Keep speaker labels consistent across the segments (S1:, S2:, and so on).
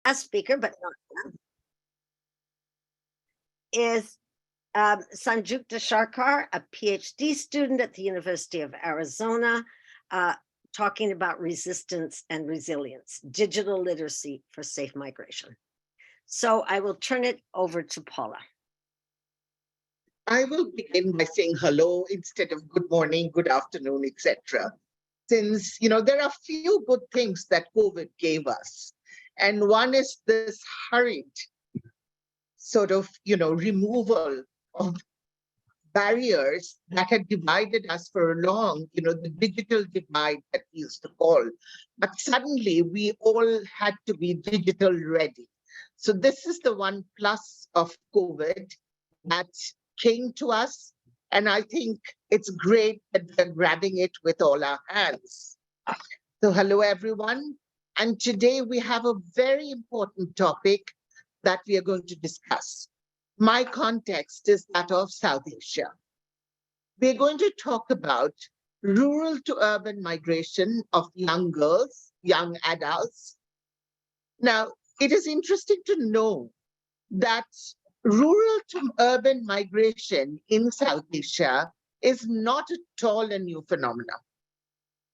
S1: Last speaker, but not is Sanjukta Sarkar, a PhD student at the University of Arizona, talking about resistance and resilience, digital literacy for safe migration. So I will turn it over to Paula.
S2: I will begin by saying hello instead of good morning, good afternoon, etc. Since, there are few good things that COVID gave us. And one is this hurried sort of, removal of barriers that had divided us for long, the digital divide that we used to call. But suddenly we all had to be digital ready. So this is the one plus of COVID that came to us. And I think it's great that we're grabbing it with all our hands. So hello, everyone. And today we have a very important topic that we are going to discuss. My context is that of South Asia. We're going to talk about rural to urban migration of young girls, young adults. Now, it is interesting to know that rural to urban migration in South Asia is not at all a new phenomenon.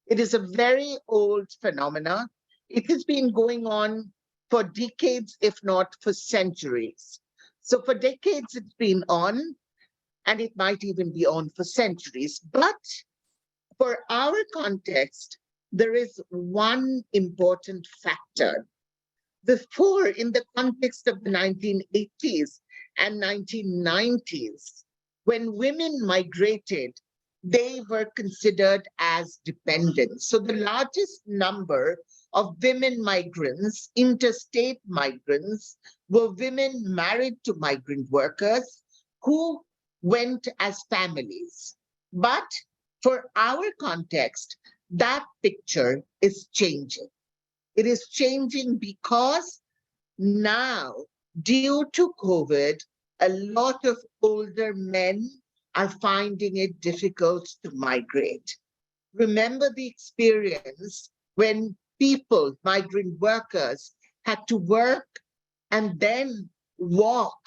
S2: It is a very old phenomenon. It has been going on for decades, if not for centuries. So for decades, it's been on, and it might even be on for centuries. But for our context, there is one important factor. Before, in the context of the 1980s and 1990s, when women migrated, they were considered as dependents. So the largest number of women migrants, interstate migrants, were women married to migrant workers who went as families. But for our context, that picture is changing. It is changing because now, due to COVID, a lot of older men are finding it difficult to migrate. Remember the experience when people, migrant workers, had to work and then walk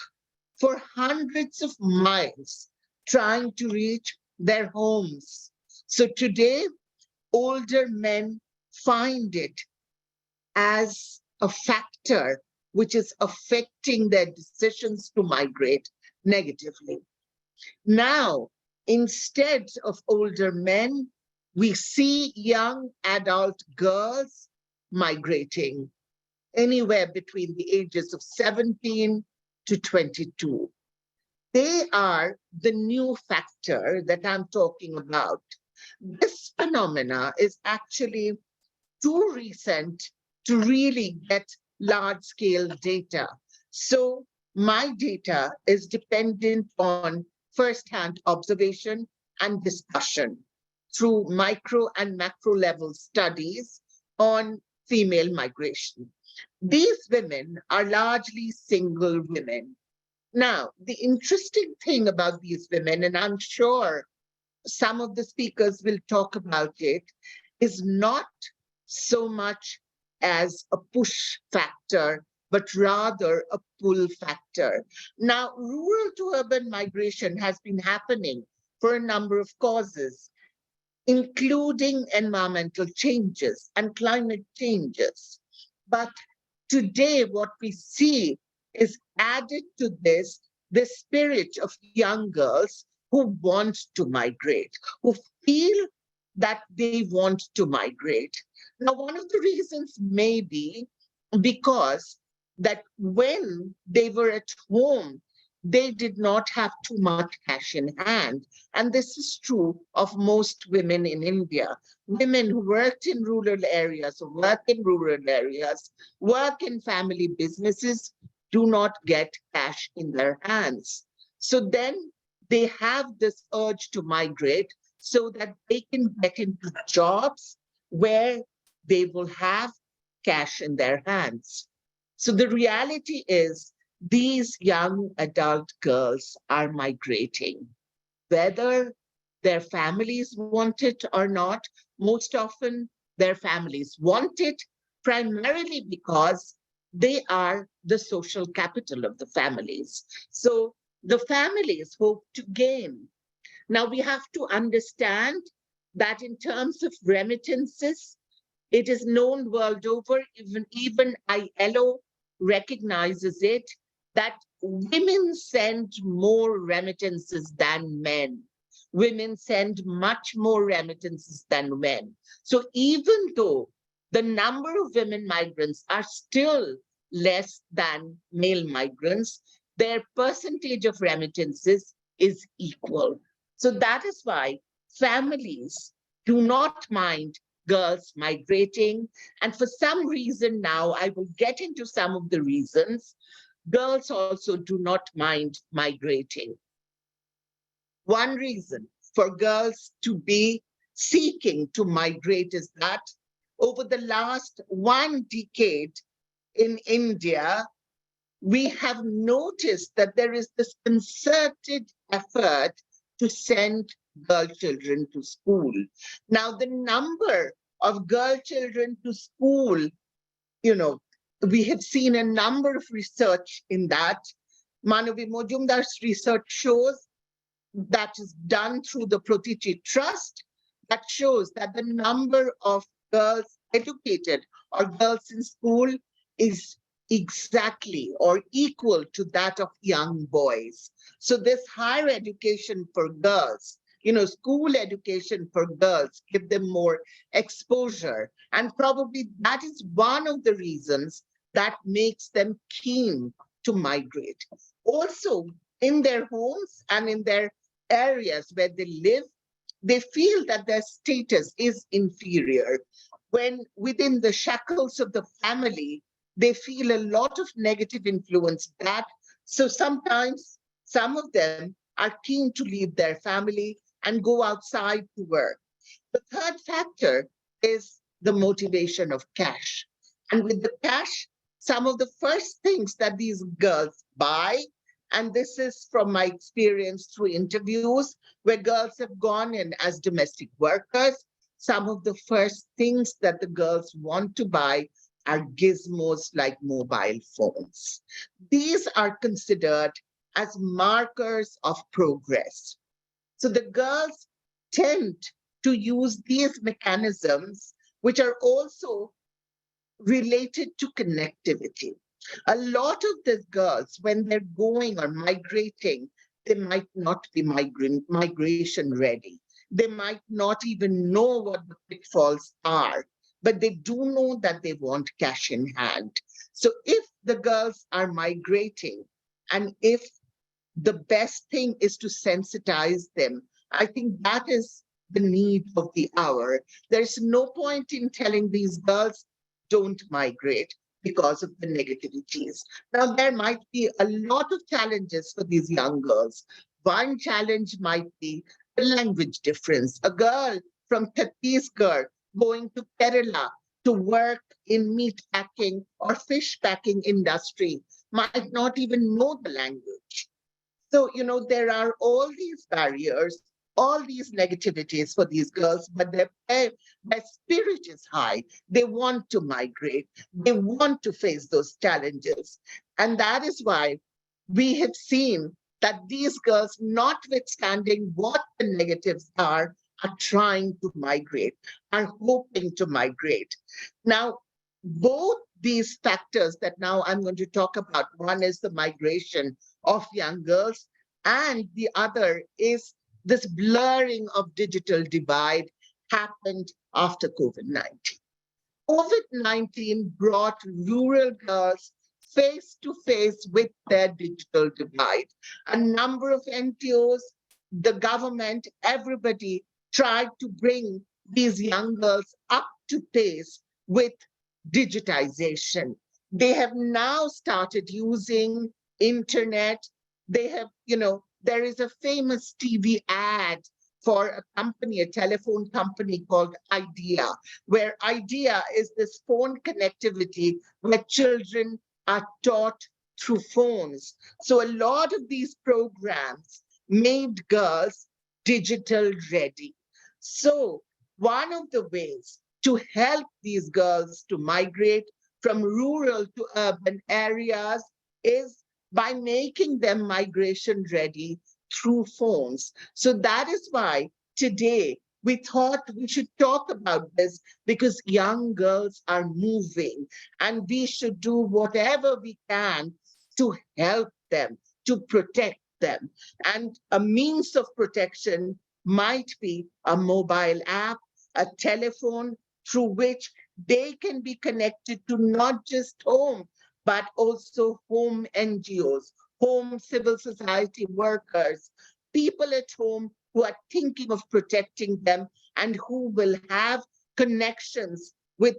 S2: for hundreds of miles trying to reach their homes. So today, older men find it as a factor which is affecting their decisions to migrate negatively. Now, instead of older men, we see young adult girls migrating anywhere between the ages of 17 to 22. They are the new factor that I'm talking about. This phenomena is actually too recent to really get large-scale data. So my data is dependent on first-hand observation and discussion through micro and macro level studies on female migration. These women are largely single women. Now, the interesting thing about these women, and I'm sure some of the speakers will talk about it, is not so much as a push factor, but rather a pull factor. Now, rural to urban migration has been happening for a number of causes, including environmental changes and climate changes. But today, what we see is added to this, the spirit of young girls who want to migrate, who feel that they want to migrate. Now, one of the reasons may be because that when they were at home, they did not have too much cash in hand. And this is true of most women in India. Women who worked in rural areas, or work in rural areas, work in family businesses, do not get cash in their hands. So then they have this urge to migrate so that they can get into jobs where they will have cash in their hands. So the reality is these young adult girls are migrating, whether their families want it or not. Most often their families want it primarily because they are the social capital of the families. So the families hope to gain. Now we have to understand that in terms of remittances, it is known world over, even ILO recognizes it, that women send more remittances than men. Women send much more remittances than men. So even though the number of women migrants are still less than male migrants, their percentage of remittances is equal. So that is why families do not mind girls migrating. And for some reason now, I will get into some of the reasons, girls also do not mind migrating. One reason for girls to be seeking to migrate is that over the last 1 decade in India, we have noticed that there is this concerted effort to send girl children to school. Now, the number of girl children to school, you know, we have seen a number of research in that. Manavi Mojumdar's research shows, that is done through the Protiji Trust, that shows that the number of girls educated or girls in school is exactly or equal to that of young boys. So this higher education for girls, school education for girls, give them more exposure. And probably that is one of the reasons that makes them keen to migrate. Also, in their homes and in their areas where they live, they feel that their status is inferior. When within the shackles of the family, they feel a lot of negative influence back. So sometimes some of them are keen to leave their family and go outside to work. The third factor is the motivation of cash. And with the cash, some of the first things that these girls buy, and this is from my experience through interviews where girls have gone in as domestic workers, some of the first things that the girls want to buy are gizmos like mobile phones. These are considered as markers of progress. So the girls tend to use these mechanisms, which are also related to connectivity. A lot of the girls, when they're going or migrating, they might not be migration ready. They might not even know what the pitfalls are, but they do know that they want cash in hand. So if the girls are migrating, and if the best thing is to sensitize them, I think that is the need of the hour. There's no point in telling these girls, don't migrate, because of the negativities. Now, there might be a lot of challenges for these young girls. One challenge might be the language difference. A girl from Chhattisgarh going to Kerala to work in meat packing or fish packing industry might not even know the language. So, there are all these barriers, all these negativities for these girls, but their spirit is high. They want to migrate. They want to face those challenges. And that is why we have seen that these girls, notwithstanding what the negatives are trying to migrate, are hoping to migrate. Now, both these factors that now I'm going to talk about, one is the migration of young girls, and the other is this blurring of digital divide happened after COVID-19. COVID-19 brought rural girls face to face with their digital divide. A number of NGOs, the government, everybody tried to bring these young girls up to pace with digitization. They have now started using internet. They have, there is a famous TV ad for a company, a telephone company called Idea, where Idea is this phone connectivity where children are taught through phones. So a lot of these programs made girls digital ready. So one of the ways to help these girls to migrate from rural to urban areas is by making them migration ready through phones. So that is why today we thought we should talk about this, because young girls are moving and we should do whatever we can to help them, to protect them. And a means of protection might be a mobile app, a telephone through which they can be connected to not just home, but also home NGOs, home civil society workers, people at home who are thinking of protecting them and who will have connections with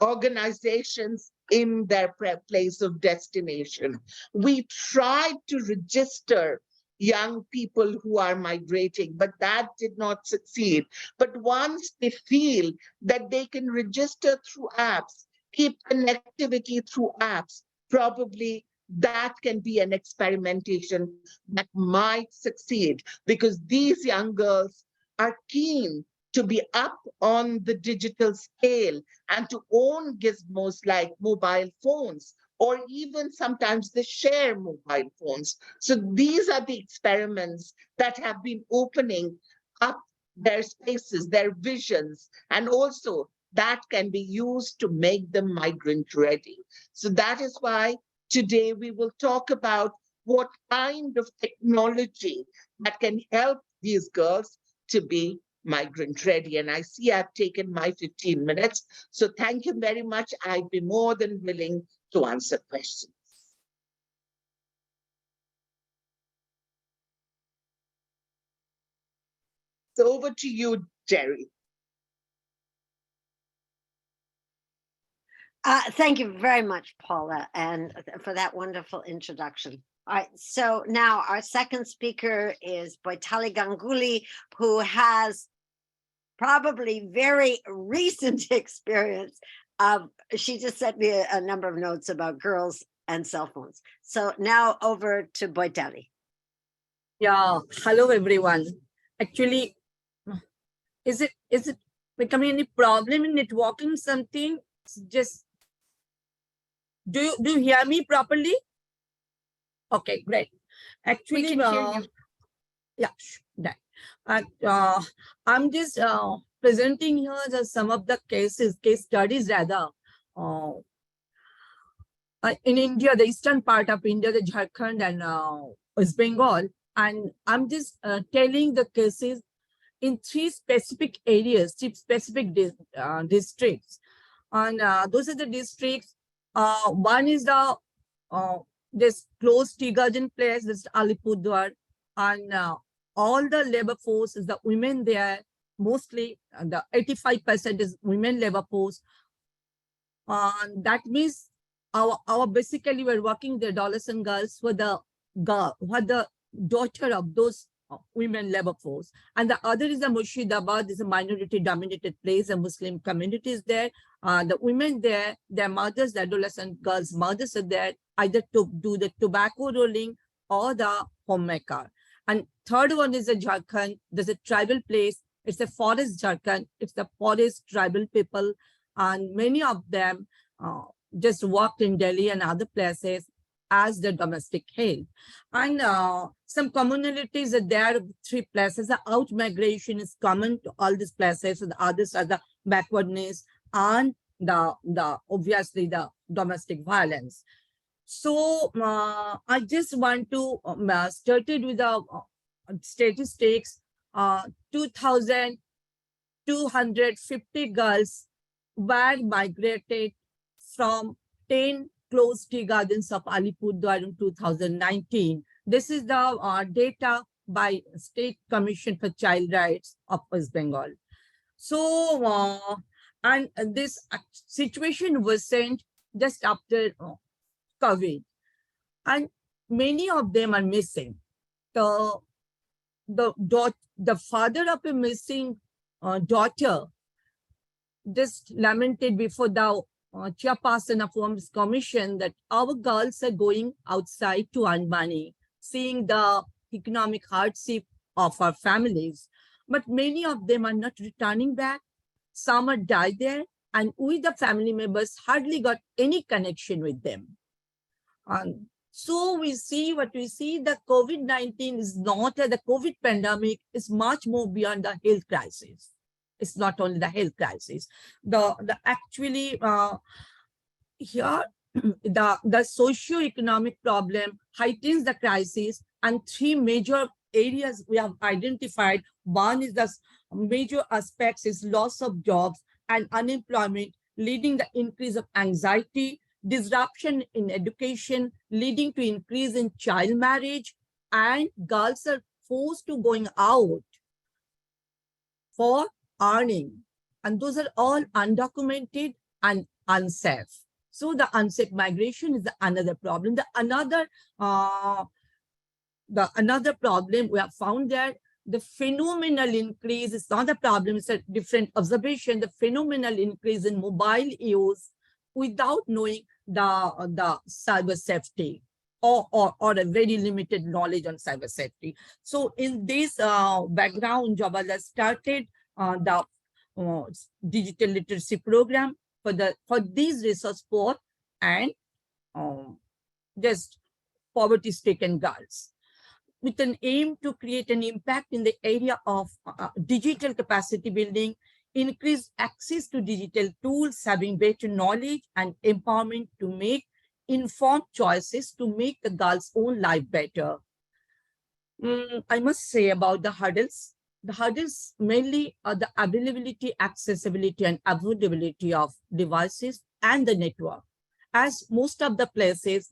S2: organizations in their place of destination. We tried to register young people who are migrating, but that did not succeed. But once they feel that they can register through apps, keep connectivity through apps, probably that can be an experimentation that might succeed, because these young girls are keen to be up on the digital scale and to own gizmos like mobile phones, or even sometimes they share mobile phones. So these are the experiments that have been opening up their spaces, their visions, and also that can be used to make them migrant ready. So that is why today we will talk about what kind of technology that can help these girls to be migrant ready. And I see I've taken my 15 minutes. So thank you very much. I'd be more than willing to answer questions. So over to you, Jerry.
S1: Thank you very much, Paula, and for that wonderful introduction. All right, so now our second speaker is Baitali Ganguly, who has probably very recent experience of, she just sent me a number of notes about girls and cell phones. So now over to Baitali.
S3: Yeah, hello everyone. Actually, is it becoming any problem in networking something? Just do you hear me properly? Okay, great. Actually,
S4: We can hear you.
S3: Yeah, that. I'm just presenting here some of the case studies rather. In India, the eastern part of India, the Jharkhand and West Bengal, and I'm just telling the cases in three specific areas, three specific districts. And those are the districts. One is the this close tea garden place, this Alipurduar, and all the labor force is the women there. Mostly the 85% is women labor force. That means our basically we're working the adolescent girls for the girl, what the daughter of those women labor force. And the other is the Murshidabad, is a minority dominated place, a Muslim community is there. The women there, their mothers, the adolescent girls' mothers are there, either to do the tobacco rolling or the homemaker. And third one is the Jharkhand. There's a tribal place. It's a forest Jharkhand. It's the forest tribal people. And many of them just worked in Delhi and other places as the domestic help. And some commonalities are there, three places. The out migration is common to all these places. So the others are the backwardness and the obviously the domestic violence. So I just want to start it with the statistics. 2,250 girls were migrated from 10 closed tea gardens of Alipurduar in 2019. This is the data by State Commission for Child Rights of West Bengal. So, and this situation worsened just after COVID, and many of them are missing. The father of a missing daughter just lamented before the chairperson of Women's Commission that our girls are going outside to earn money, seeing the economic hardship of our families. But many of them are not returning back. Some are died there, and we, the family members, hardly got any connection with them. So we see what we see, the COVID-19 is not, the COVID pandemic is much more beyond the health crisis. It's not only the health crisis. Actually, here, the socio-economic problem heightens the crisis, and three major areas we have identified. One is the major aspects is loss of jobs and unemployment, leading the increase of anxiety, disruption in education, leading to increase in child marriage, and girls are forced to going out for earning. And those are all undocumented and unsafe. So the unsafe migration is another problem. Another problem we have found that the phenomenal increase is not a problem, it's a different observation. The phenomenal increase in mobile use without knowing the cyber safety or a very limited knowledge on cyber safety. So in this background, Jabala started the digital literacy program for these resource poor and just poverty-stricken girls, with an aim to create an impact in the area of digital capacity building, increase access to digital tools, having better knowledge and empowerment to make informed choices to make the girls' own life better. I must say about the hurdles. The hurdles mainly are the availability, accessibility, and affordability of devices and the network. As most of the places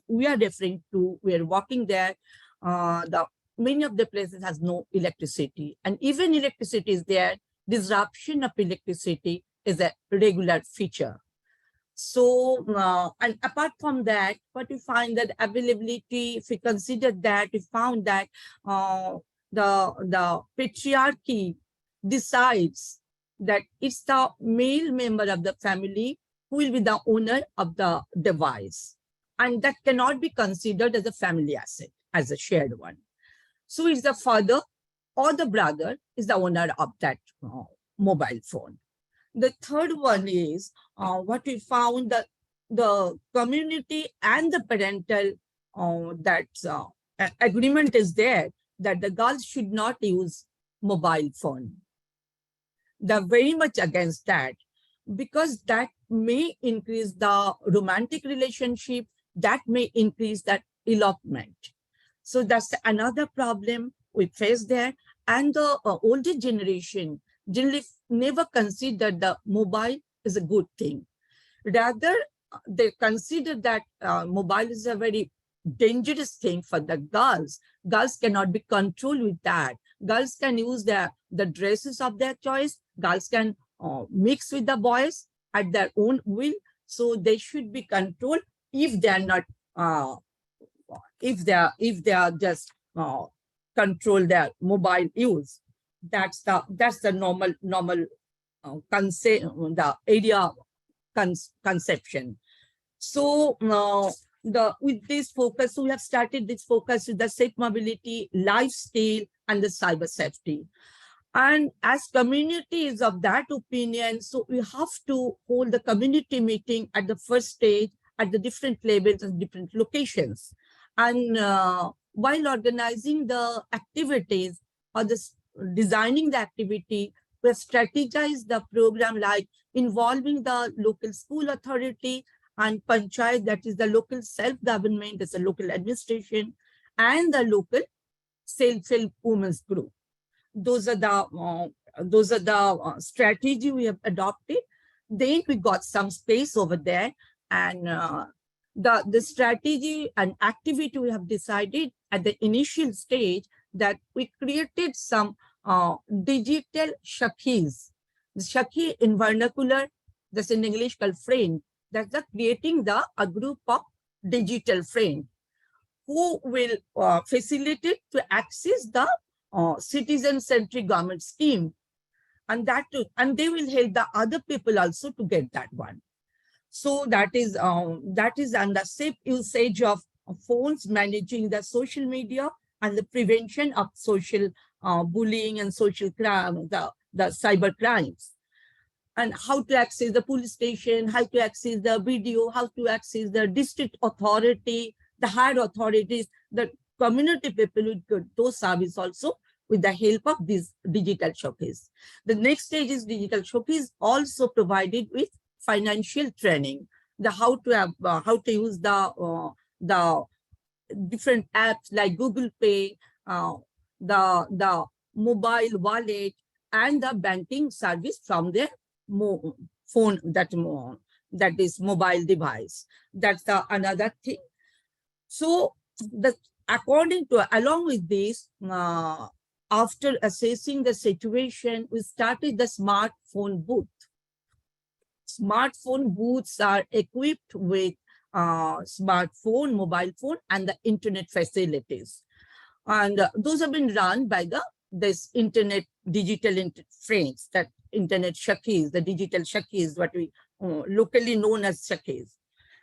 S3: we are referring to, we are working there, many of the places has no electricity, and even electricity is there, disruption of electricity is a regular feature. So, and apart from that, what we find that availability, if we consider that, we found that the patriarchy decides that it's the male member of the family who will be the owner of the device, and that cannot be considered as a family asset, as a shared one. So it's the father or the brother is the owner of that mobile phone. The third one is what we found, that the community and the parental agreement is there that the girls should not use mobile phone. They're very much against that, because that may increase the romantic relationship, that may increase that elopement. So that's another problem we face there. And the older generation generally never considered the mobile is a good thing. Rather, they consider that mobile is a very dangerous thing for the girls. Girls cannot be controlled with that. Girls can use the dresses of their choice. Girls can mix with the boys at their own will. So they should be controlled if they are not, if they are just control their mobile use. That's the normal concept, the area conception. So with this focus, we have started this focus with the safe mobility, lifestyle, and the cyber safety. And as community is of that opinion, so we have to hold the community meeting at the first stage, at the different levels and different locations. And while organizing the activities or designing the activity, we have strategized the program like involving the local school authority and panchayat, that is the local self-government, that's the local administration, and the local self-help women's group. Those are the strategy we have adopted. Then we got some space over there, and the strategy and activity we have decided at the initial stage that we created some digital shakhis. The shakhi in vernacular, that's in English called friend. That's creating a group of digital friends who will facilitate to access the citizen-centric government scheme, and they will help the other people also to get that one. So that is under safe usage of phones, managing the social media, and the prevention of social bullying and social crime, the cyber crimes. and how to access the police station, how to access the video, how to access the district authority, the higher authorities, the community people will get those services also with the help of this digital showcase. The next stage is digital showcase also provided with financial training, the how to use the different apps like Google Pay, the mobile wallet, and the banking service from their phone, that is mobile device. That's another thing. So along with this, after assessing the situation, we started the smartphone booth. Smartphone booths are equipped with smartphone, mobile phone, and the internet facilities. And those have been run by this internet digital friends, that internet shakis, the digital shakis, what we locally known as shakis.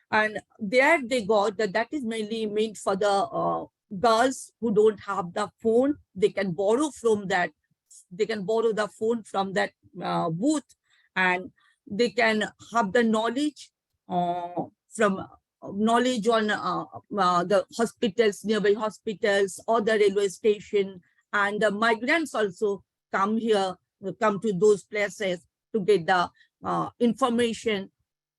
S3: And there they got that is mainly meant for the girls who don't have the phone. They can borrow from that. They can borrow the phone from that booth, and they can have the knowledge from knowledge on the hospitals, nearby hospitals, or the railway station. And the migrants also come here, come to those places to get the information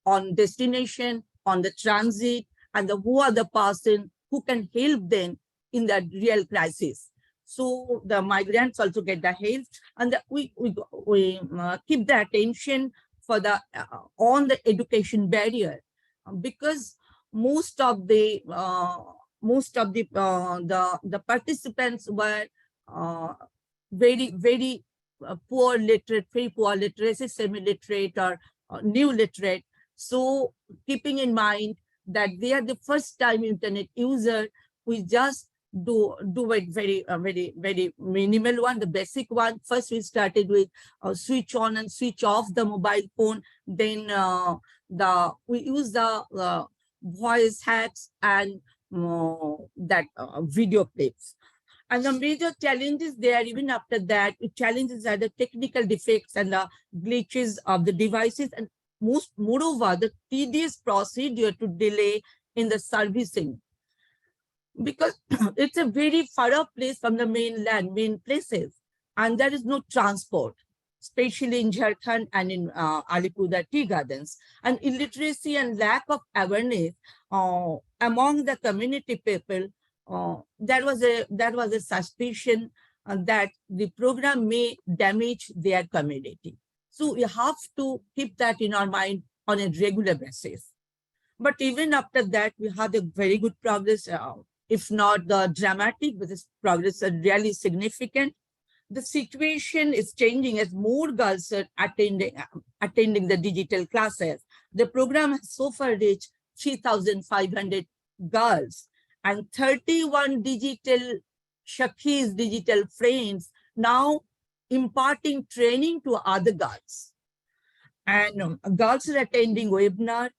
S3: on destination, on the transit, and who are the person who can help them in the real crisis. So the migrants also get the help, and we keep the attention for the on the education barrier, because most of the participants were very poor literate, very poor literacy, semi-literate or new literate. So keeping in mind that they are the first time internet user, we just do it very minimal one, the basic one. First we started with switch on and switch off the mobile phone. Then we use the voice hacks and that video clips. And the major challenges there, even after that, challenges are the technical defects and the glitches of the devices, and moreover, the tedious procedure to delay in the servicing, because it's a very far off place from the main places, and there is no transport, especially in Jharkhand and in Alipurduar tea gardens. And illiteracy and lack of awareness among the community people, there was a suspicion that the program may damage their community. So we have to keep that in our mind on a regular basis. But even after that, we had a very good progress, if not the dramatic, but this progress is really significant. The situation is changing as more girls are attending the digital classes. The program has so far reached 3,500 girls, and 31 digital shakis, digital friends, now imparting training to other girls. And girls are attending webinar,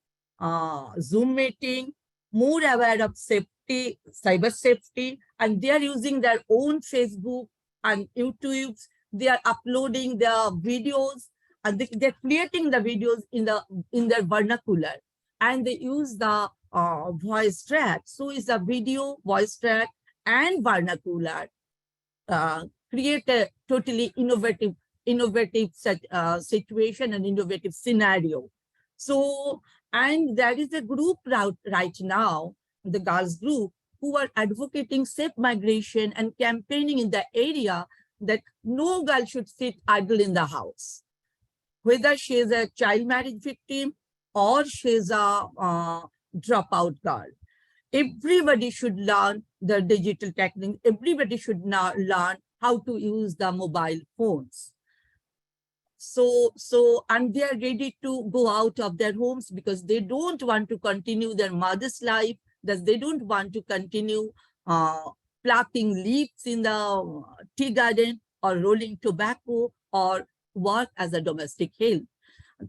S3: Zoom meeting, more aware of safety, cyber safety, and they are using their own Facebook and YouTube. They are uploading their videos, and they're creating the videos in their vernacular, and they use the voice track. So it's a video, voice track, and vernacular. Create a totally innovative situation and innovative scenario. So, and there is a group right now, the girls group, who are advocating safe migration and campaigning in the area that no girl should sit idle in the house, whether she is a child marriage victim or she is a dropout girl. Everybody should learn the digital technique. Everybody should now learn how to use the mobile phones. So, and they are ready to go out of their homes because they don't want to continue their mother's life, that they don't want to continue plucking leaves in the tea garden or rolling tobacco or work as a domestic help.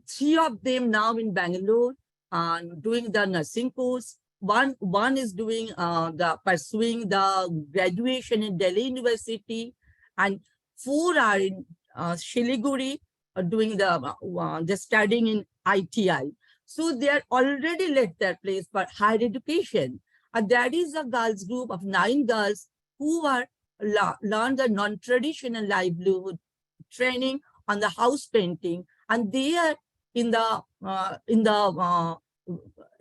S3: 3 of them now in Bangalore and doing the nursing course. One is doing pursuing the graduation in Delhi University, and 4 are in Siliguri doing the studying in ITI. So they are already left their place for higher education. And that is a girls group of 9 girls who are learned the non-traditional livelihood training on the house painting, and they are in the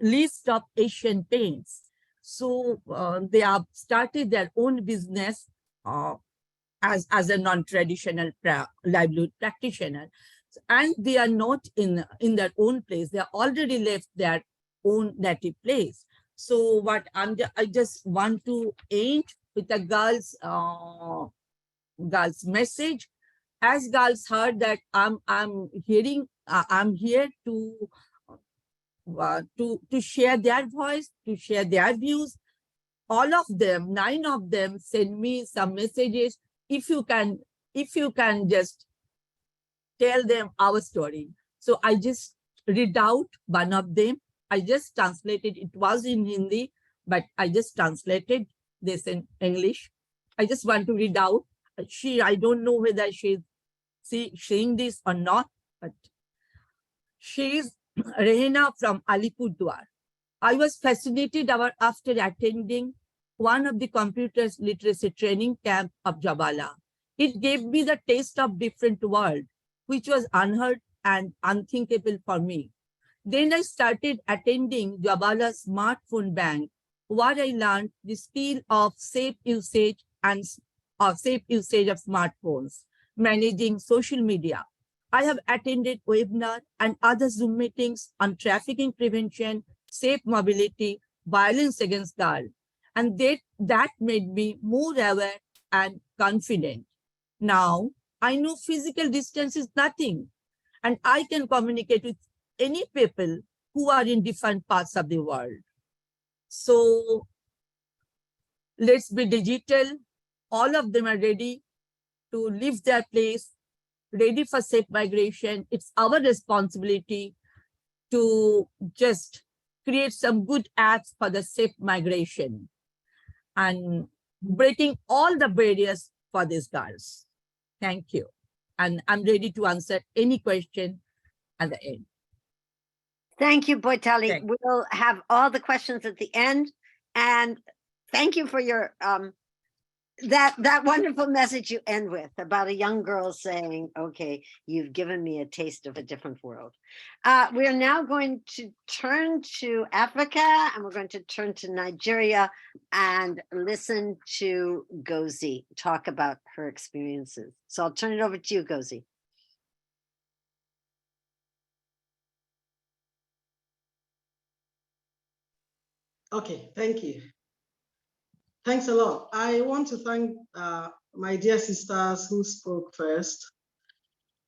S3: list of Asian paints. So they have started their own business as a non-traditional livelihood practitioner, and they are not in their own place. They are already left their own native place. So what I just want to end with the girls message. As girls heard that I'm here to share their voice, to share their views. All of them, 9 of them, send me some messages. If you can just tell them our story. So I just read out one of them. I just translated. It was in Hindi, but I just translated this in English. I just want to read out. I don't know whether she's seeing this or not, but she's Rehena from Alipurduar. I was fascinated after attending one of the computers literacy training camp of Jabala. It gave me the taste of different world, which was unheard and unthinkable for me. Then I started attending Jabala's smartphone bank, where I learned the skill of safe usage of smartphones, managing social media. I have attended webinar and other Zoom meetings on trafficking prevention, safe mobility, violence against girls, and that made me more aware and confident. Now I know physical distance is nothing, and I can communicate with any people who are in different parts of the world. So let's be digital. All of them are ready to leave their place, ready for safe migration. It's our responsibility to just create some good apps for the safe migration and breaking all the barriers for these girls. Thank you. And I'm ready to answer any question at the end.
S1: Thank you, Baitali. We'll have all the questions at the end. And thank you for your that wonderful message you end with about a young girl saying, okay, you've given me a taste of a different world. We are now going to turn to Africa, and we're going to turn to Nigeria and listen to Gozie talk about her experiences. So I'll turn it over to you, Gozie.
S4: Okay, thank you. Thanks a lot. I want to thank my dear sisters who spoke first.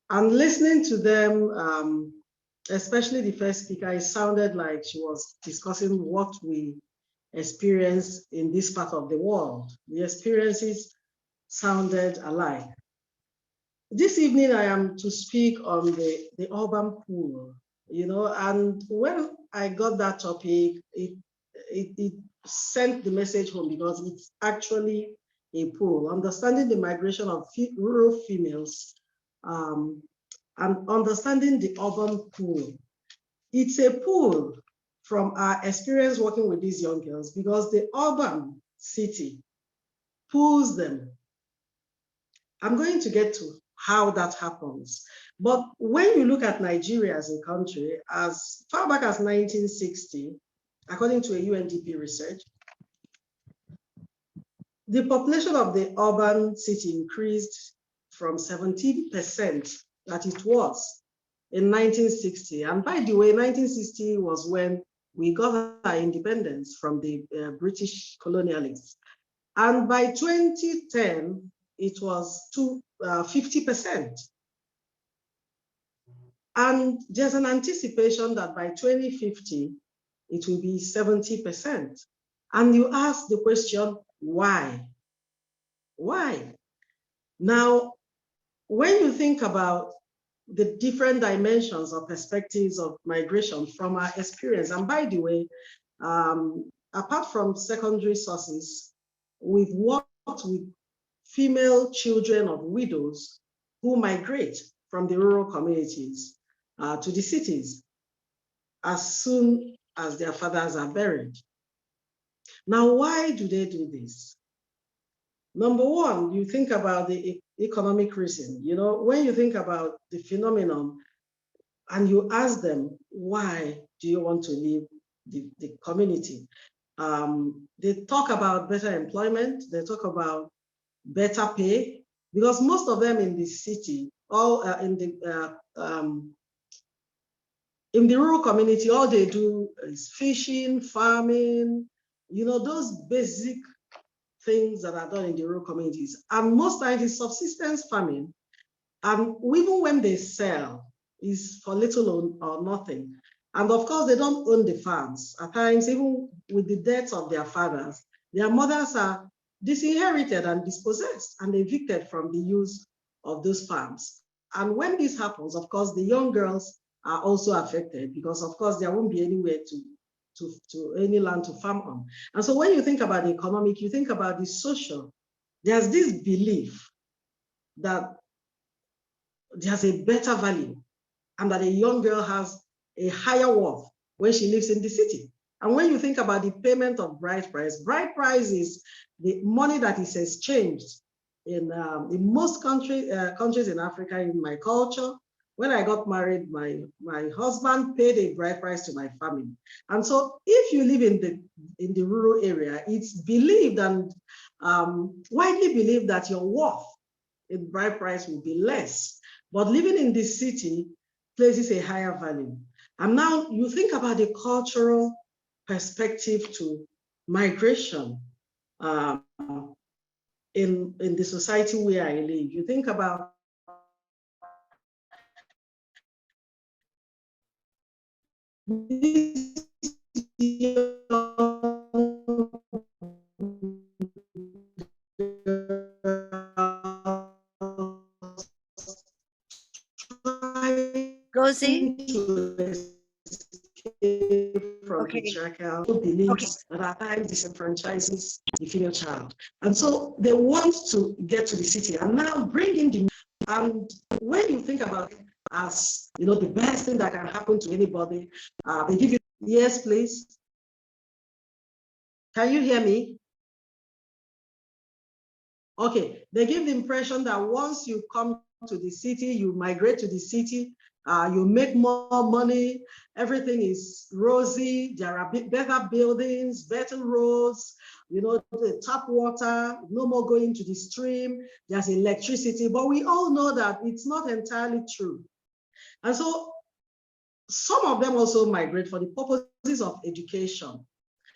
S4: And listening to them, especially the first speaker, it sounded like she was discussing what we experience in this part of the world. The experiences sounded alike. This evening, I am to speak on the urban pool, and when I got that topic, it sent the message home because it's actually a pool, understanding the migration of rural females and understanding the urban pool. It's a pool from our experience working with these young girls because the urban city pulls them. I'm going to get to how that happens. But when you look at Nigeria as a country, as far back as 1960, according to a UNDP research, the population of the urban city increased from 17% that it was in 1960. And by the way, 1960 was when we got our independence from the British colonialists. And by 2010, it was 50%. And there's an anticipation that by 2050, it will be 70%. And you ask the question, why? Why? Now, when you think about the different dimensions or perspectives of migration from our experience, and by the way, apart from secondary sources, we've worked with female children of widows who migrate from the rural communities to the cities as soon as their fathers are buried. Now, why do they do this? Number one, you think about the economic reason. You know, when you think about the phenomenon and you ask them, why do you want to leave the community? They talk about better employment, they talk about better pay, because most of them in the city, all in the rural community, all they do is fishing, farming, you know, those basic things that are done in the rural communities. And most times it's subsistence farming. And even when they sell, is for little or nothing. And of course, they don't own the farms. At times, even with the deaths of their fathers, their mothers are disinherited and dispossessed and evicted from the use of those farms. And when this happens, of course, the young girls are also affected because, of course, there won't be anywhere to any land to farm on. And so when you think about the economic, you think about the social, there's this belief that there's a better value and that a young girl has a higher worth when she lives in the city. And when you think about the payment of bride price is the money that is exchanged in most countries in Africa. In my culture, when I got married, my husband paid a bride price to my family. And so if you live in the rural area, it's believed and widely believed that your worth in bride price will be less. But living in the city places a higher value. And now you think about the cultural perspective to migration in the society where I live. You think about
S1: Gozie?
S4: From
S1: Okay.
S4: patriarchal beliefs that at times disenfranchises the female child. And so they want to get to the city and now bring in the, and when you think about it as, you know, the best thing that can happen to anybody, they give you, yes, please. Can you hear me? Okay, they give the impression that once you come to the city, you migrate to the city, you make more money, everything is rosy, there are better buildings, better roads, you know, the tap water, no more going to the stream, there's electricity, but we all know that it's not entirely true. And so some of them also migrate for the purposes of education.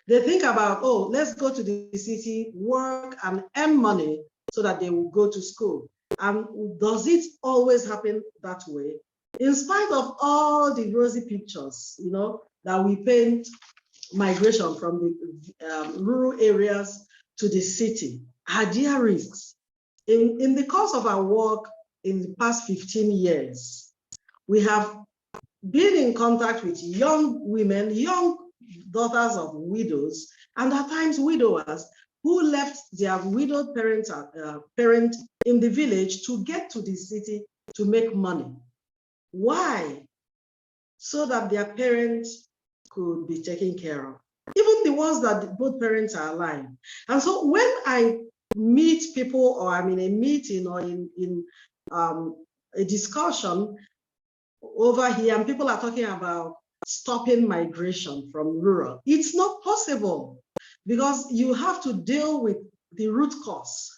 S4: They think about, oh, let's go to the city, work and earn money so that they will go to school. And does it always happen that way? In spite of all the rosy pictures, you know, that we paint migration from the rural areas to the city, are there risks? In the course of our work in the past 15 years, we have been in contact with young women, young daughters of widows, and at times widowers who left their widowed parent in the village to get to the city to make money. Why? So that their parents could be taken care of. Even the ones that both parents are alive. And so when I meet people or I'm in a meeting or in a discussion over here and people are talking about stopping migration from rural, it's not possible because you have to deal with the root cause.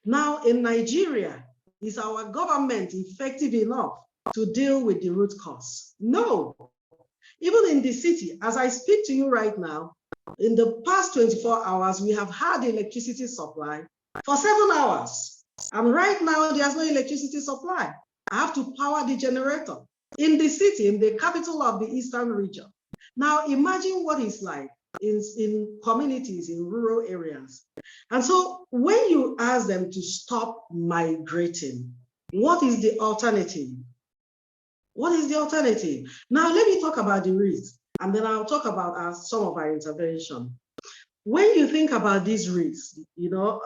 S4: Now in Nigeria, is our government effective enough to deal with the root cause? No. Even in the city, as I speak to you right now, in the past 24 hours, we have had electricity supply for 7 hours. And right now, there's no electricity supply. I have to power the generator in the city, in the capital of the Eastern region. Now, imagine what it's like in communities, in rural areas. And so when you ask them to stop migrating, what is the alternative? What is the alternative? Now, let me talk about the risks, and then I'll talk about some of our intervention. When you think about these risks, you know,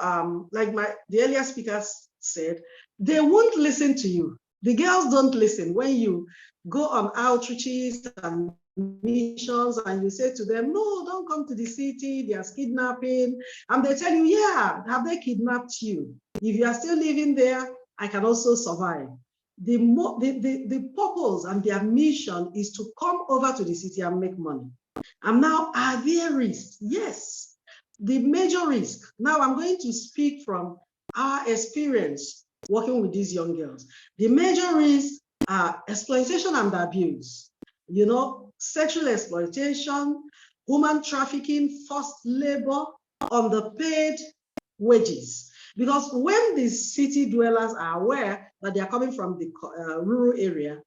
S4: like the earlier speakers said, they won't listen to you. The girls don't listen. When you go on outreaches and missions and you say to them, no, don't come to the city, there's kidnapping. And they tell you, yeah, have they kidnapped you? If you are still living there, I can also survive. The purpose and their mission is to come over to the city and make money. And now, are there risks? Yes, the major risk. Now I'm going to speak from our experience working with these young girls. The major risks are exploitation and abuse, you know, sexual exploitation, human trafficking, forced labor, underpaid wages. Because when the city dwellers are aware that they are coming from the rural area,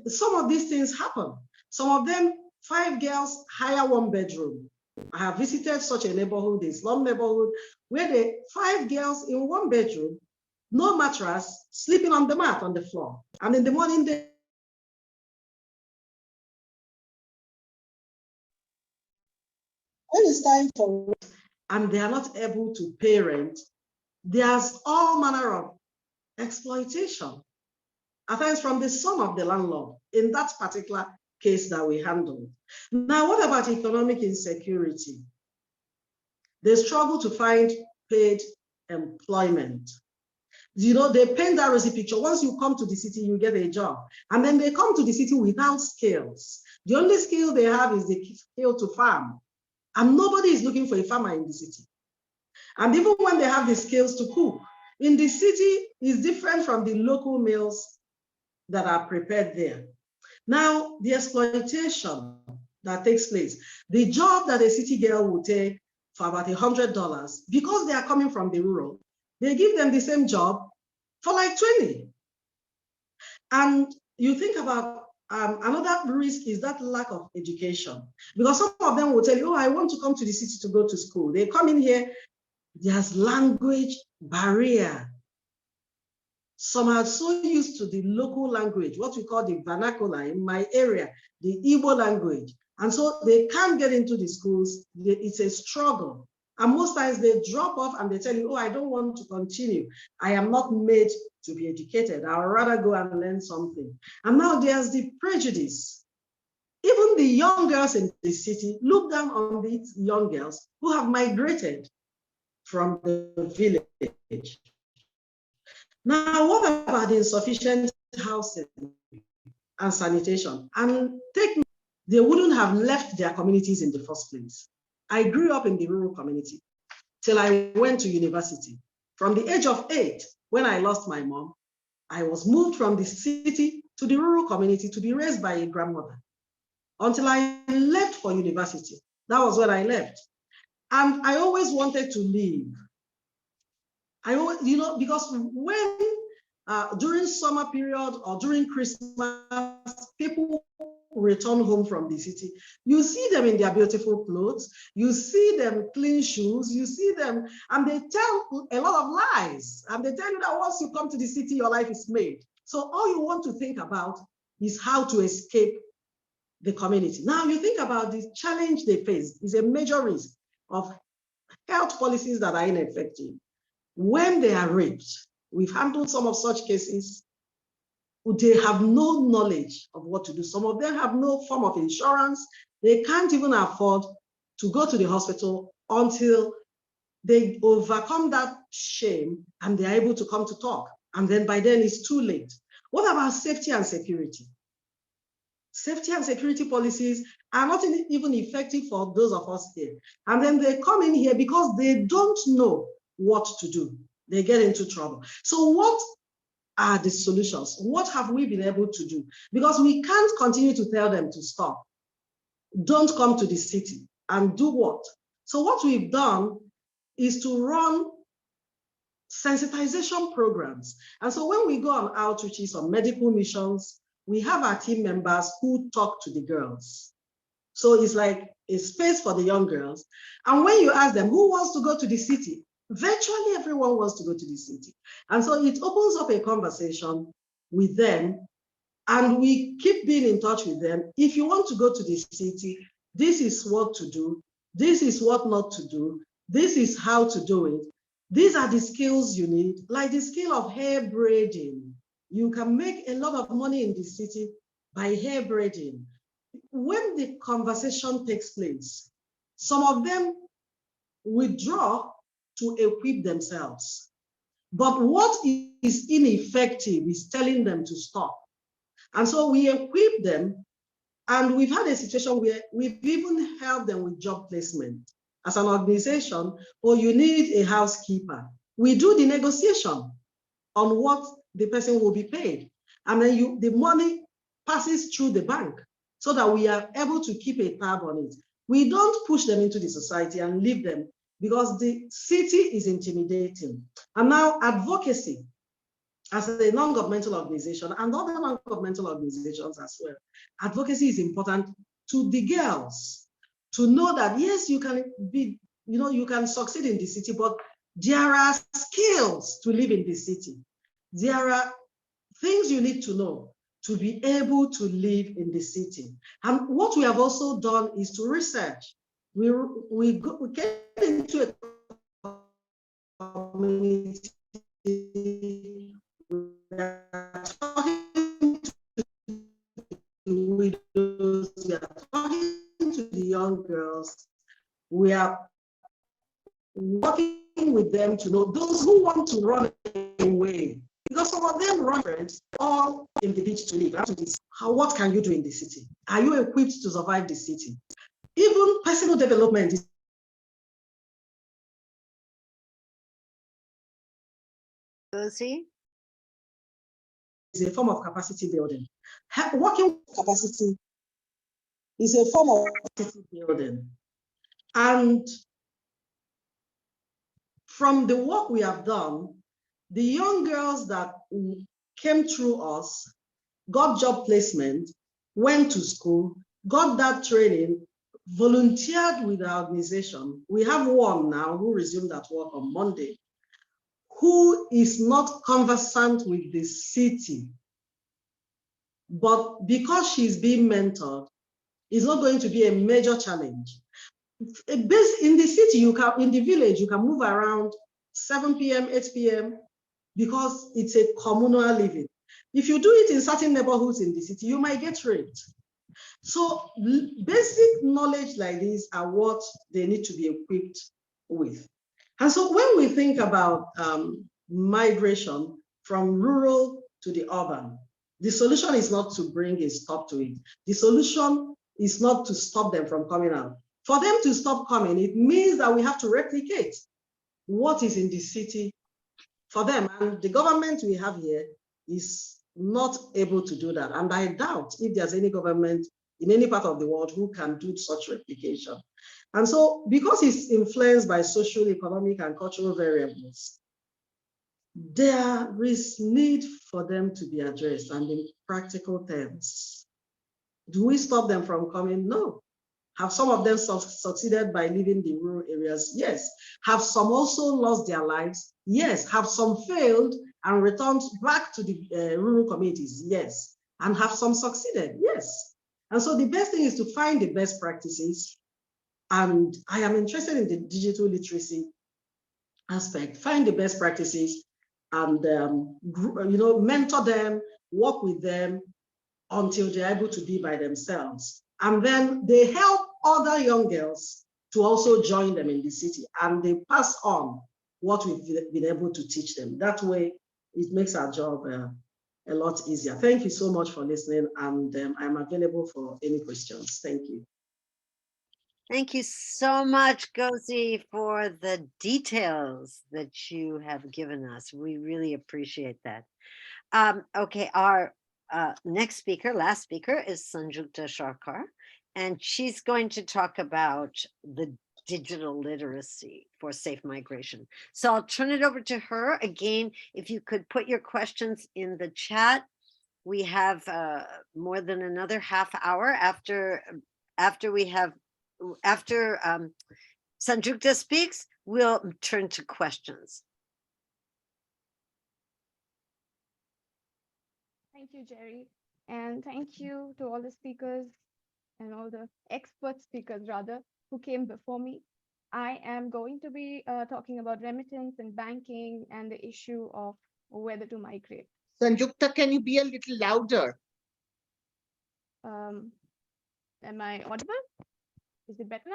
S4: some of these things happen. Some of them, 5 girls hire 1 bedroom. I have visited such a neighborhood, a slum neighborhood, where the 5 girls in 1 bedroom, no mattress, sleeping on the mat on the floor. And in the morning, when it's time for rent and they are not able to pay rent, there's all manner of exploitation, at times from the son of the landlord in that particular case that we handled. Now, what about economic insecurity? They struggle to find paid employment. You know, they paint that rosy picture. Once you come to the city, you get a job. And then they come to the city without skills. The only skill they have is the skill to farm. And nobody is looking for a farmer in the city. And even when they have the skills to cook, in the city is different from the local meals that are prepared there. Now, the exploitation that takes place, the job that a city girl will take for about $100, because they are coming from the rural, they give them the same job for like 20. And you think about another risk is that lack of education, because some of them will tell you, oh, I want to come to the city to go to school. They come in here, there's language barrier. Some are so used to the local language, what we call the vernacular in my area, the Igbo language. And so they can't get into the schools. It's a struggle. And most times they drop off and they tell you, oh, I don't want to continue. I am not made to be educated. I would rather go and learn something. And now there's the prejudice. Even the young girls in the city look down on these young girls who have migrated from the village. Now, what about the insufficient housing and sanitation? And they wouldn't have left their communities in the first place. I grew up in the rural community till I went to university. From the age of 8, when I lost my mom, I was moved from the city to the rural community to be raised by a grandmother until I left for university. That was when I left. And I always wanted to leave. I always, you know, because when during summer period or during Christmas, people return home from the city, you see them in their beautiful clothes, you see them clean shoes, you see them, and they tell a lot of lies. And they tell you that once you come to the city, your life is made. So all you want to think about is how to escape the community. Now you think about the challenge they face is a major risk of health policies that are ineffective. When they are raped, we've handled some of such cases. They have no knowledge of what to do. Some of them have no form of insurance. They can't even afford to go to the hospital until they overcome that shame and they're able to come to talk. And then by then it's too late. What about safety and security? Safety and security policies are not even effective for those of us here. And then they come in here because they don't know what to do. They get into trouble. So what are the solutions? What have we been able to do? Because we can't continue to tell them to stop. Don't come to the city and do what? So what we've done is to run sensitization programs. And so when we go on outreaches or medical missions, we have our team members who talk to the girls. So it's like a space for the young girls. And when you ask them who wants to go to the city, virtually everyone wants to go to the city. And so it opens up a conversation with them, and we keep being in touch with them. If you want to go to the city, this is what to do. This is what not to do. This is how to do it. These are the skills you need, like the skill of hair braiding. You can make a lot of money in the city by hair braiding. When the conversation takes place, some of them withdraw to equip themselves. But what is ineffective is telling them to stop. And so we equip them, and we've had a situation where we've even helped them with job placement. As an organization, or you need a housekeeper, we do the negotiation on what the person will be paid. And then the money passes through the bank so that we are able to keep a tab on it. We don't push them into the society and leave them because the city is intimidating. And now advocacy as a non-governmental organization and other non-governmental organizations as well, advocacy is important to the girls to know that, yes, you can be, you can succeed in the city, but there are skills to live in the city. There are things you need to know to be able to live in the city. And what we have also done is to research. We get into a community. We are talking to widows, we are talking to the young girls. We are working with them to know those who want to run away, because some of them run all in the beach to live. What can you do in the city? Are you equipped to survive the city? Even personal development is
S1: Gozie?
S4: a form of capacity building. Working capacity is a form of capacity building. And from the work we have done, the young girls that came through us got job placement, went to school, got that training, volunteered with our organization. We have one now who resumed that work on Monday, who is not conversant with the city, but because she's being mentored, it's not going to be a major challenge. In the city, in the village, you can move around 7 p.m., 8 p.m., because it's a communal living. If you do it in certain neighborhoods in the city, you might get raped. So basic knowledge like this are what they need to be equipped with. And so when we think about migration from rural to the urban, the solution is not to bring a stop to it. The solution is not to stop them from coming out. For them to stop coming, it means that we have to replicate what is in the city for them. And the government we have here is not able to do that. And I doubt if there's any government in any part of the world who can do such replication. And so because it's influenced by social, economic, and cultural variables, there is need for them to be addressed, and in practical terms. Do we stop them from coming? No. Have some of them succeeded by leaving the rural areas? Yes. Have some also lost their lives? Yes. Have some failed and returned back to the rural communities? Yes. And have some succeeded? Yes. And so the best thing is to find the best practices. And I am interested in the digital literacy aspect. Find the best practices and mentor them, work with them until they're able to be by themselves. And then they help other young girls to also join them in the city, and they pass on what we've been able to teach them. That way, it makes our job a lot easier. Thank you so much for listening, and I'm available for any questions. Thank you.
S1: Thank you so much, Gozie, for the details that you have given us. We really appreciate that. Okay, our next speaker, last speaker, is Sanjukta Sarkar, and she's going to talk about the digital literacy for safe migration. So I'll turn it over to her. Again, if you could put your questions in the chat. We have more than another half hour after Sanjukta speaks, we'll turn to questions.
S5: Thank you, Jerry. And thank you to all the speakers and all the expert speakers, rather, who came before me. I am going to be talking about remittance and banking and the issue of whether to migrate.
S2: Sanjukta, can you be a little louder?
S5: Am I audible? Is it better now?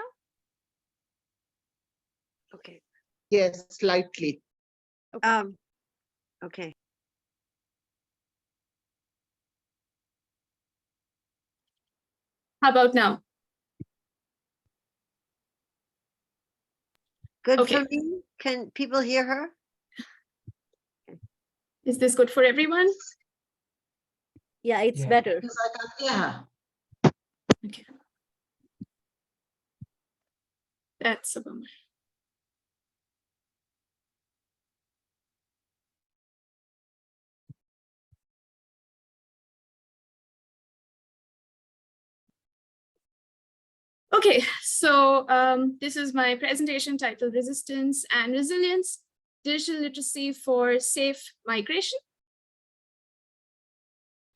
S1: Okay.
S2: Yes, slightly.
S1: Okay.
S6: How about now?
S1: Good
S6: Okay.
S1: for me. Can people hear her?
S6: Is this good for everyone?
S7: Yeah, it's
S4: Yes.
S7: better.
S4: Yes, I can hear her.
S6: Okay. That's a bummer. Okay, so this is my presentation titled Resistance and Resilience, Digital Literacy for Safe Migration.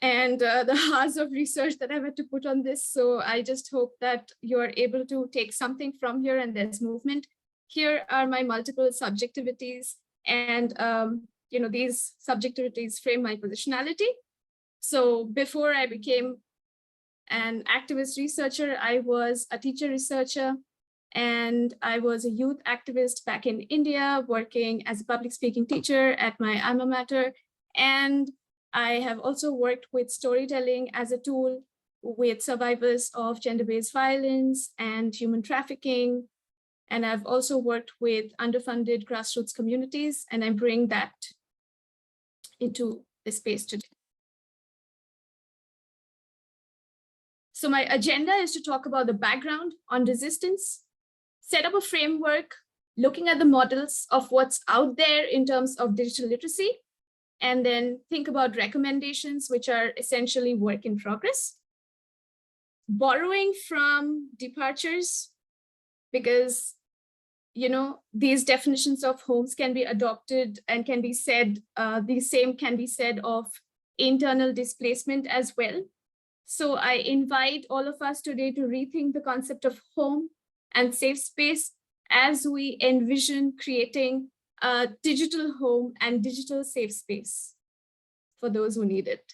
S6: And the hours of research that I've had to put on this. So I just hope that you're able to take something from here and there's movement. Here are my multiple subjectivities, and these subjectivities frame my positionality. So before I became an activist researcher, I was a teacher researcher, and I was a youth activist back in India, working as a public speaking teacher at my alma mater. And I have also worked with storytelling as a tool with survivors of gender-based violence and human trafficking. And I've also worked with underfunded grassroots communities, and I bring that into the space today. So my agenda is to talk about the background on resistance, set up a framework, looking at the models of what's out there in terms of digital literacy, and then think about recommendations, which are essentially work in progress. Borrowing from departures, because these definitions of homes can be adopted and can be said, the same can be said of internal displacement as well. So I invite all of us today to rethink the concept of home and safe space as we envision creating a digital home and digital safe space for those who need it.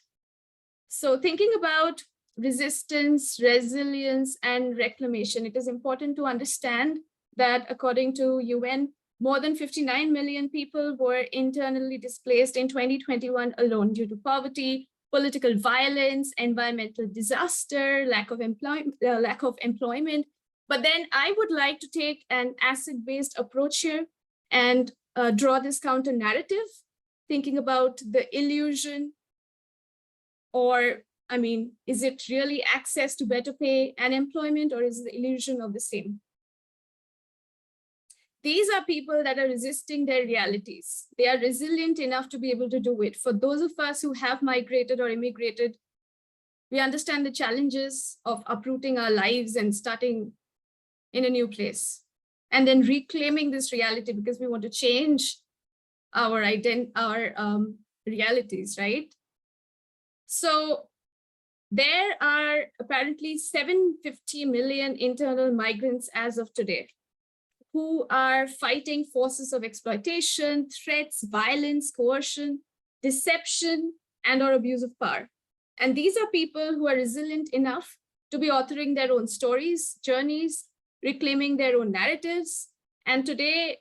S6: So thinking about resistance, resilience, and reclamation, it is important to understand that according to UN, more than 59 million people were internally displaced in 2021 alone due to poverty, political violence, environmental disaster, lack of employment. But then I would like to take an asset-based approach here and draw this counter narrative, thinking about the illusion, or is it really access to better pay and employment, or is it the illusion of the same? These are people that are resisting their realities. They are resilient enough to be able to do it. For those of us who have migrated or immigrated, we understand the challenges of uprooting our lives and starting in a new place, and then reclaiming this reality because we want to change our realities, right? So there are apparently 750 million internal migrants as of today, who are fighting forces of exploitation, threats, violence, coercion, deception, and or abuse of power. And these are people who are resilient enough to be authoring their own stories, journeys, reclaiming their own narratives. And today,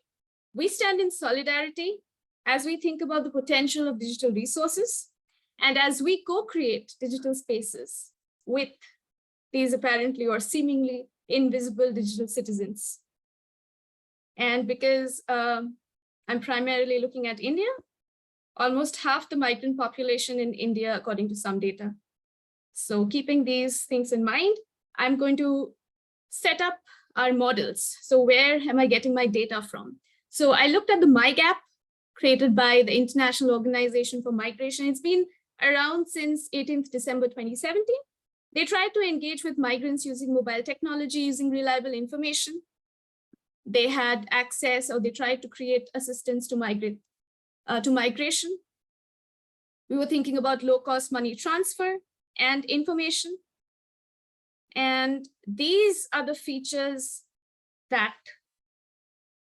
S6: we stand in solidarity as we think about the potential of digital resources and as we co-create digital spaces with these apparently or seemingly invisible digital citizens. And because I'm primarily looking at India, almost half the migrant population in India, according to some data. So keeping these things in mind, I'm going to set up our models. So where am I getting my data from? So I looked at the MyGap created by the International Organization for Migration. It's been around since 18th December 2017. They tried to engage with migrants using mobile technology, using reliable information. They had access, or they tried to create assistance to migration. We were thinking about low-cost money transfer and information. And these are the features that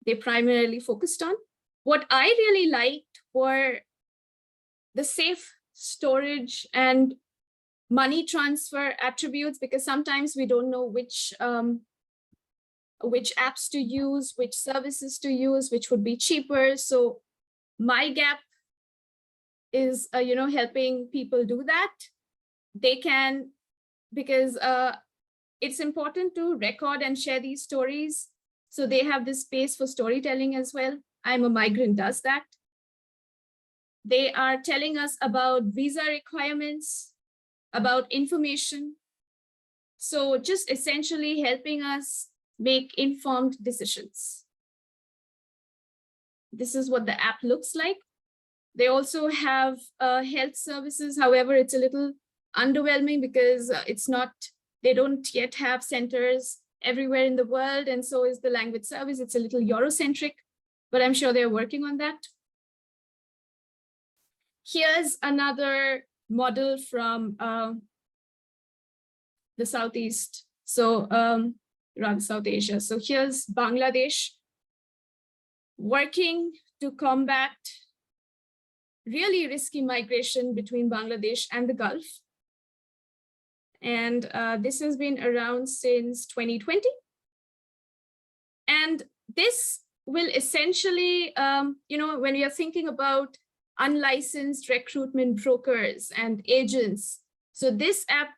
S6: they primarily focused on. What I really liked were the safe storage and money transfer attributes, because sometimes we don't know which apps to use, which services to use, which would be cheaper. So MyGap is, helping people do that. They can, because it's important to record and share these stories. So they have this space for storytelling as well. I'm a Migrant does that. They are telling us about visa requirements, about information. So just essentially helping us make informed decisions. This is what the app looks like. They also have health services. However, it's a little underwhelming because they don't yet have centers everywhere in the world. And so is the language service. It's a little Eurocentric, but I'm sure they're working on that. Here's another model from the Southeast. So around South Asia. So here's Bangladesh working to combat really risky migration between Bangladesh and the Gulf. And this has been around since 2020. And this will essentially, when we are thinking about unlicensed recruitment brokers and agents, so this app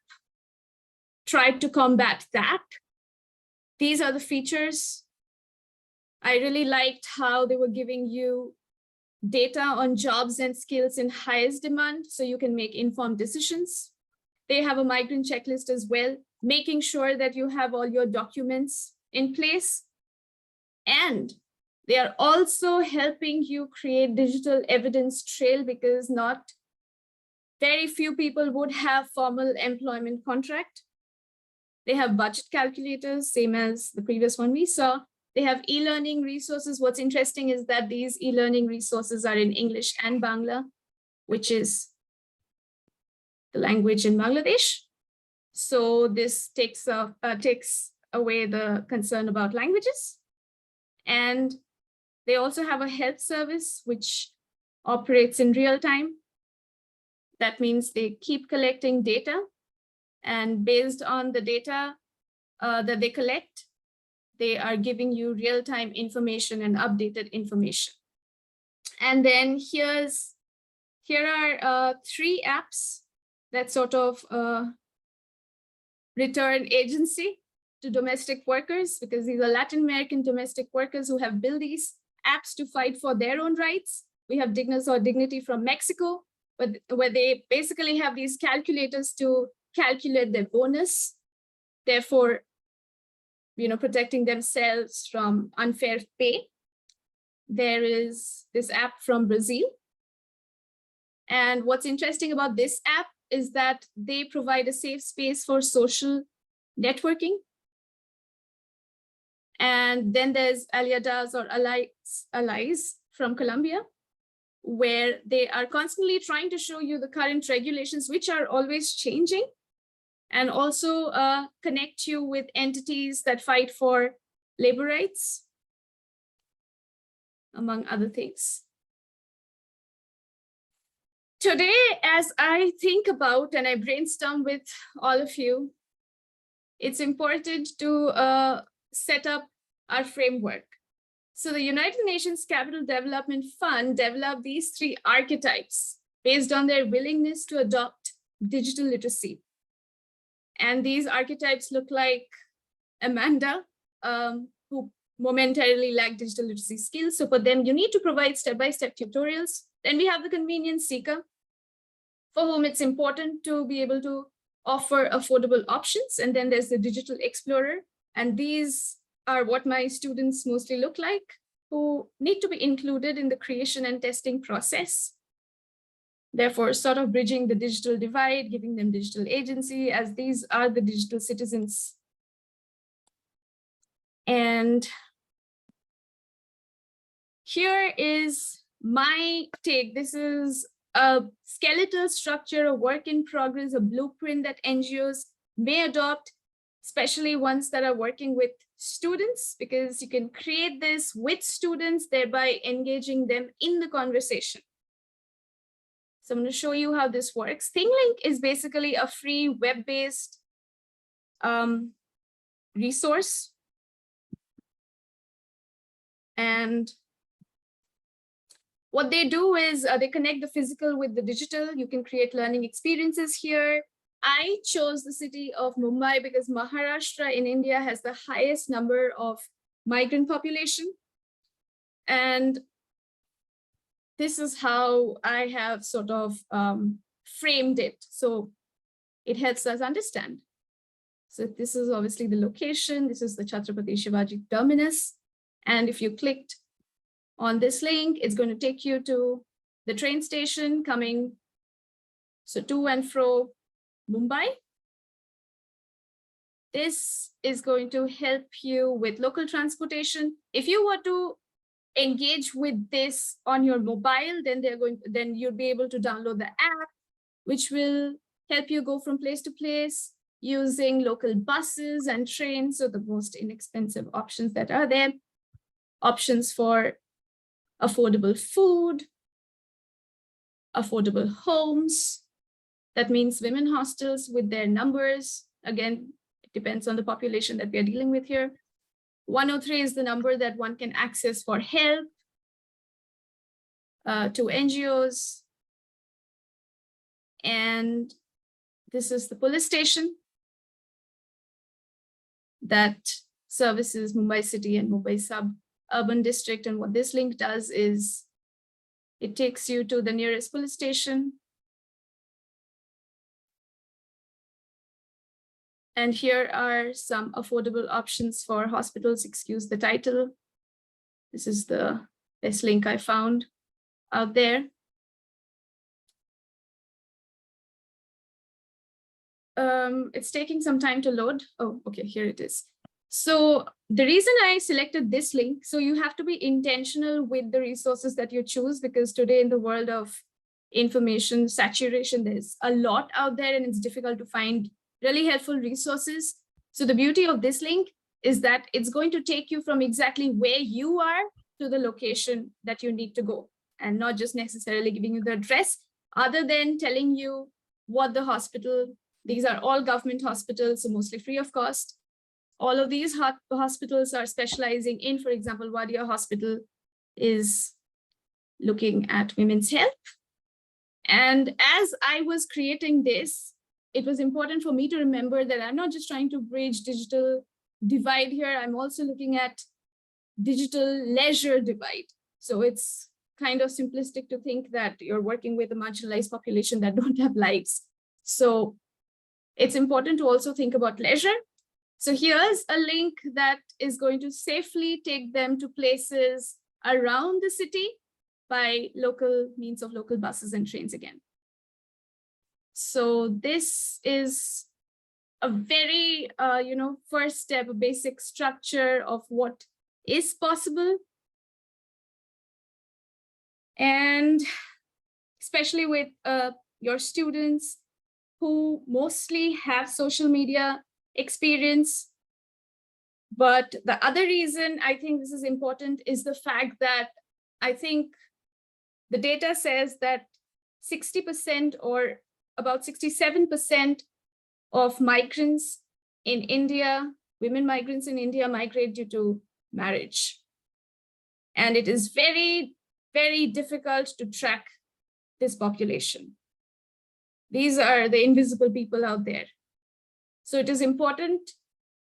S6: tried to combat that. These are the features. I really liked how they were giving you data on jobs and skills in highest demand, so you can make informed decisions. They have a migrant checklist as well, making sure that you have all your documents in place. And they are also helping you create digital evidence trail, because not very few people would have formal employment contract. They have budget calculators, same as the previous one we saw. They have e-learning resources. What's interesting is that these e-learning resources are in English and Bangla, which is the language in Bangladesh. So this takes away the concern about languages. And they also have a health service which operates in real time. That means they keep collecting data, and based on the data that they collect, they are giving you real-time information and updated information. And then here are 3 apps that sort of return agency to domestic workers, because these are Latin American domestic workers who have built these apps to fight for their own rights. We have Dignus or Dignity from Mexico, where they basically have these calculators to calculate their bonus, therefore, protecting themselves from unfair pay. There is this app from Brazil. And what's interesting about this app is that they provide a safe space for social networking. And then there's Aliadas or Allies from Colombia, where they are constantly trying to show you the current regulations, which are always changing, and also connect you with entities that fight for labor rights, among other things. Today, as I think about and I brainstorm with all of you, it's important to set up our framework. So the United Nations Capital Development Fund developed these 3 archetypes based on their willingness to adopt digital literacy. And these archetypes look like Amanda, who momentarily lack digital literacy skills. So for them, you need to provide step-by-step tutorials. Then we have the convenience seeker, for whom it's important to be able to offer affordable options. And then there's the digital explorer. And these are what my students mostly look like, who need to be included in the creation and testing process. Therefore, sort of bridging the digital divide, giving them digital agency, as these are the digital citizens. And here is my take. This is a skeletal structure, a work in progress, a blueprint that NGOs may adopt, especially ones that are working with students, because you can create this with students, thereby engaging them in the conversation. So I'm going to show you how this works. ThingLink is basically a free web-based resource. And what they do is they connect the physical with the digital. You can create learning experiences here. I chose the city of Mumbai because Maharashtra in India has the highest number of migrant population. And this is how I have sort of framed it. So it helps us understand. So this is obviously the location. This is the Chhatrapati Shivaji terminus. And if you clicked on this link, it's going to take you to the train station coming so to and fro Mumbai. This is going to help you with local transportation. If you were to engage with this on your mobile, then you'll be able to download the app, which will help you go from place to place using local buses and trains. So the most inexpensive options that are there, options for affordable food, affordable homes. That means women hostels with their numbers. Again, it depends on the population that we are dealing with here. 103 is the number that one can access for help to NGOs. And this is the police station that services Mumbai city and Mumbai suburban district. And what this link does is it takes you to the nearest police station. And here are some affordable options for hospitals. Excuse the title. This is the best link I found out there. It's taking some time to load. Oh, okay, here it is. So the reason I selected this link, so you have to be intentional with the resources that you choose, because today in the world of information saturation, there's a lot out there and it's difficult to find really helpful resources. So the beauty of this link is that it's going to take you from exactly where you are to the location that you need to go, and not just necessarily giving you the address, other than telling you what the hospital, these are all government hospitals, so mostly free of cost. All of these hospitals are specializing in, for example, Wadia Hospital is looking at women's health. And as I was creating this, it was important for me to remember that I'm not just trying to bridge digital divide here, I'm also looking at digital leisure divide. So it's kind of simplistic to think that you're working with a marginalized population that don't have lives. So it's important to also think about leisure. So here's a link that is going to safely take them to places around the city by local means of local buses and trains again. So this is a very, first step, a basic structure of what is possible. And especially with your students who mostly have social media experience. But the other reason I think this is important is the fact that I think the data says that 60% or about 67% of migrants in India, women migrants in India, migrate due to marriage. And it is very, very difficult to track this population. These are the invisible people out there. So it is important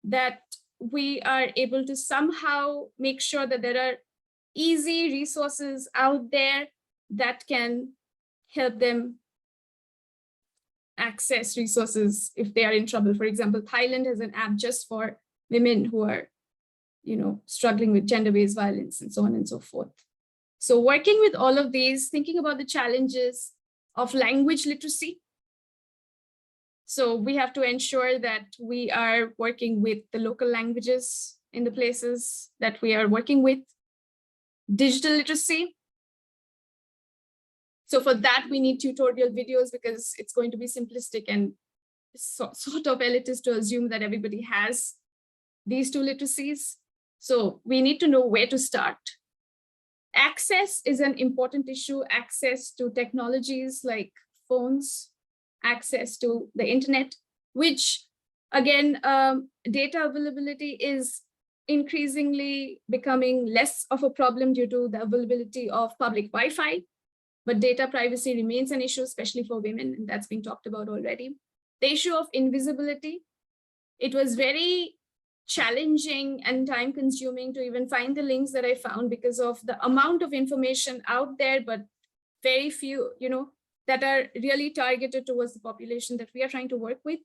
S6: that we are able to somehow make sure that there are easy resources out there that can help them access resources if they are in trouble. For example, Thailand has an app just for women who are, struggling with gender-based violence and so on and so forth. So working with all of these, thinking about the challenges of language literacy. So we have to ensure that we are working with the local languages in the places that we are working with. Digital literacy. So for that, we need tutorial videos because it's going to be simplistic and sort of elitist to assume that everybody has these two literacies. So we need to know where to start. Access is an important issue, access to technologies like phones, access to the internet, which again, data availability is increasingly becoming less of a problem due to the availability of public Wi-Fi, but data privacy remains an issue, especially for women, and that's been talked about already. The issue of invisibility, it was very challenging and time consuming to even find the links that I found because of the amount of information out there, but very few, that are really targeted towards the population that we are trying to work with.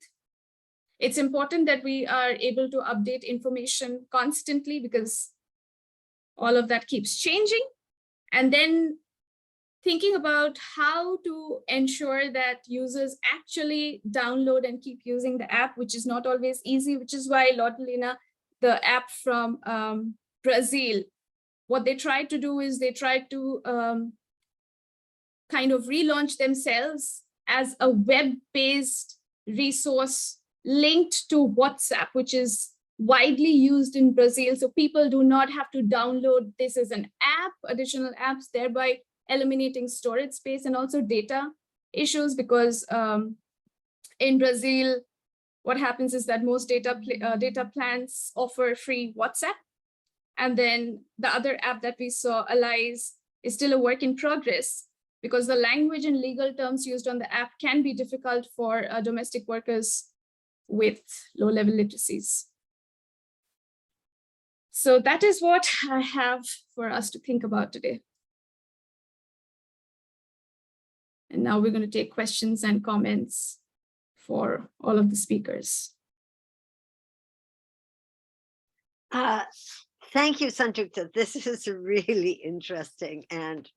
S6: It's important that we are able to update information constantly because all of that keeps changing. And then thinking about how to ensure that users actually download and keep using the app, which is not always easy, which is why Lordelina, the app from Brazil, what they tried to do is they tried to kind of relaunch themselves as a web-based resource linked to WhatsApp, which is widely used in Brazil. So people do not have to download this as an app, additional apps, thereby eliminating storage space and also data issues, because in Brazil, what happens is that most data plans offer free WhatsApp. And then the other app that we saw, Allies, is still a work in progress because the language and legal terms used on the app can be difficult for domestic workers with low-level literacies. So that is what I have for us to think about today. And now we're going to take questions and comments for all of the speakers.
S1: Thank you, Sanjukta. This is really interesting and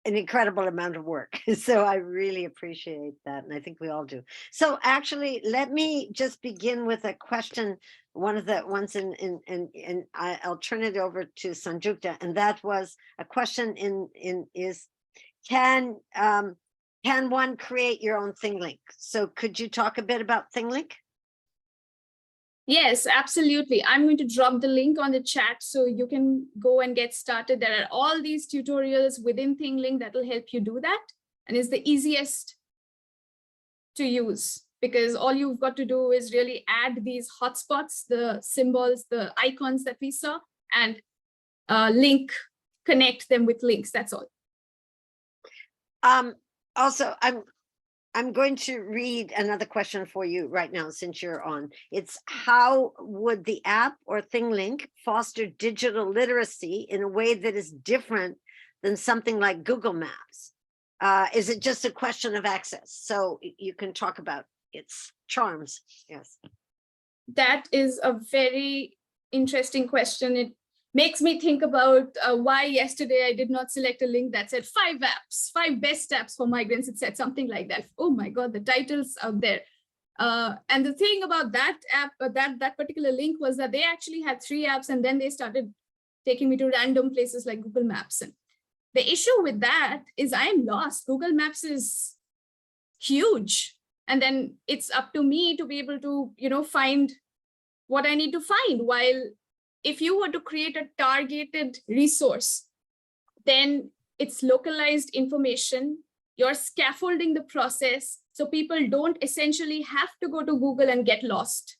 S1: an incredible amount of work. So I really appreciate that. And I think we all do. So actually, let me just begin with a question. One of the ones I'll turn it over to Sanjukta. And that was a question is, can one create your own ThingLink? So could you talk a bit about ThingLink?
S6: Yes, absolutely. I'm going to drop the link on the chat so you can go and get started. There are all these tutorials within ThingLink that will help you do that. And it's the easiest to use because all you've got to do is really add these hotspots, the symbols, the icons that we saw, and connect them with links. That's all.
S1: Also, I'm going to read another question for you right now, since you're on. It's how would the app or ThingLink foster digital literacy in a way that is different than something like Google Maps? Is it just a question of access? So you can talk about its charms. Yes.
S6: That is a very interesting question. It makes me think about why yesterday I did not select a link that said 5 best apps for migrants. It said something like that. Oh my God, the titles out there. And the thing about that app, that particular link was that they actually had 3 apps and then they started taking me to random places like Google Maps. And the issue with that is I'm lost. Google Maps is huge. And then it's up to me to be able to, find what I need to find. While if you were to create a targeted resource, then it's localized information, you're scaffolding the process so people don't essentially have to go to Google and get lost.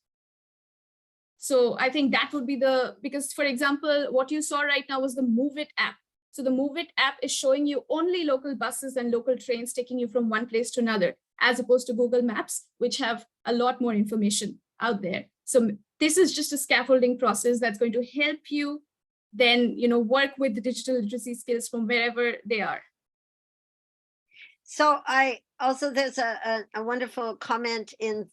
S6: So I think that would be because for example, what you saw right now was the Move It app. So the Move It app is showing you only local buses and local trains taking you from one place to another, as opposed to Google Maps, which have a lot more information out there. So this is just a scaffolding process that's going to help you then, work with the digital literacy skills from wherever they are.
S1: So there's a wonderful comment I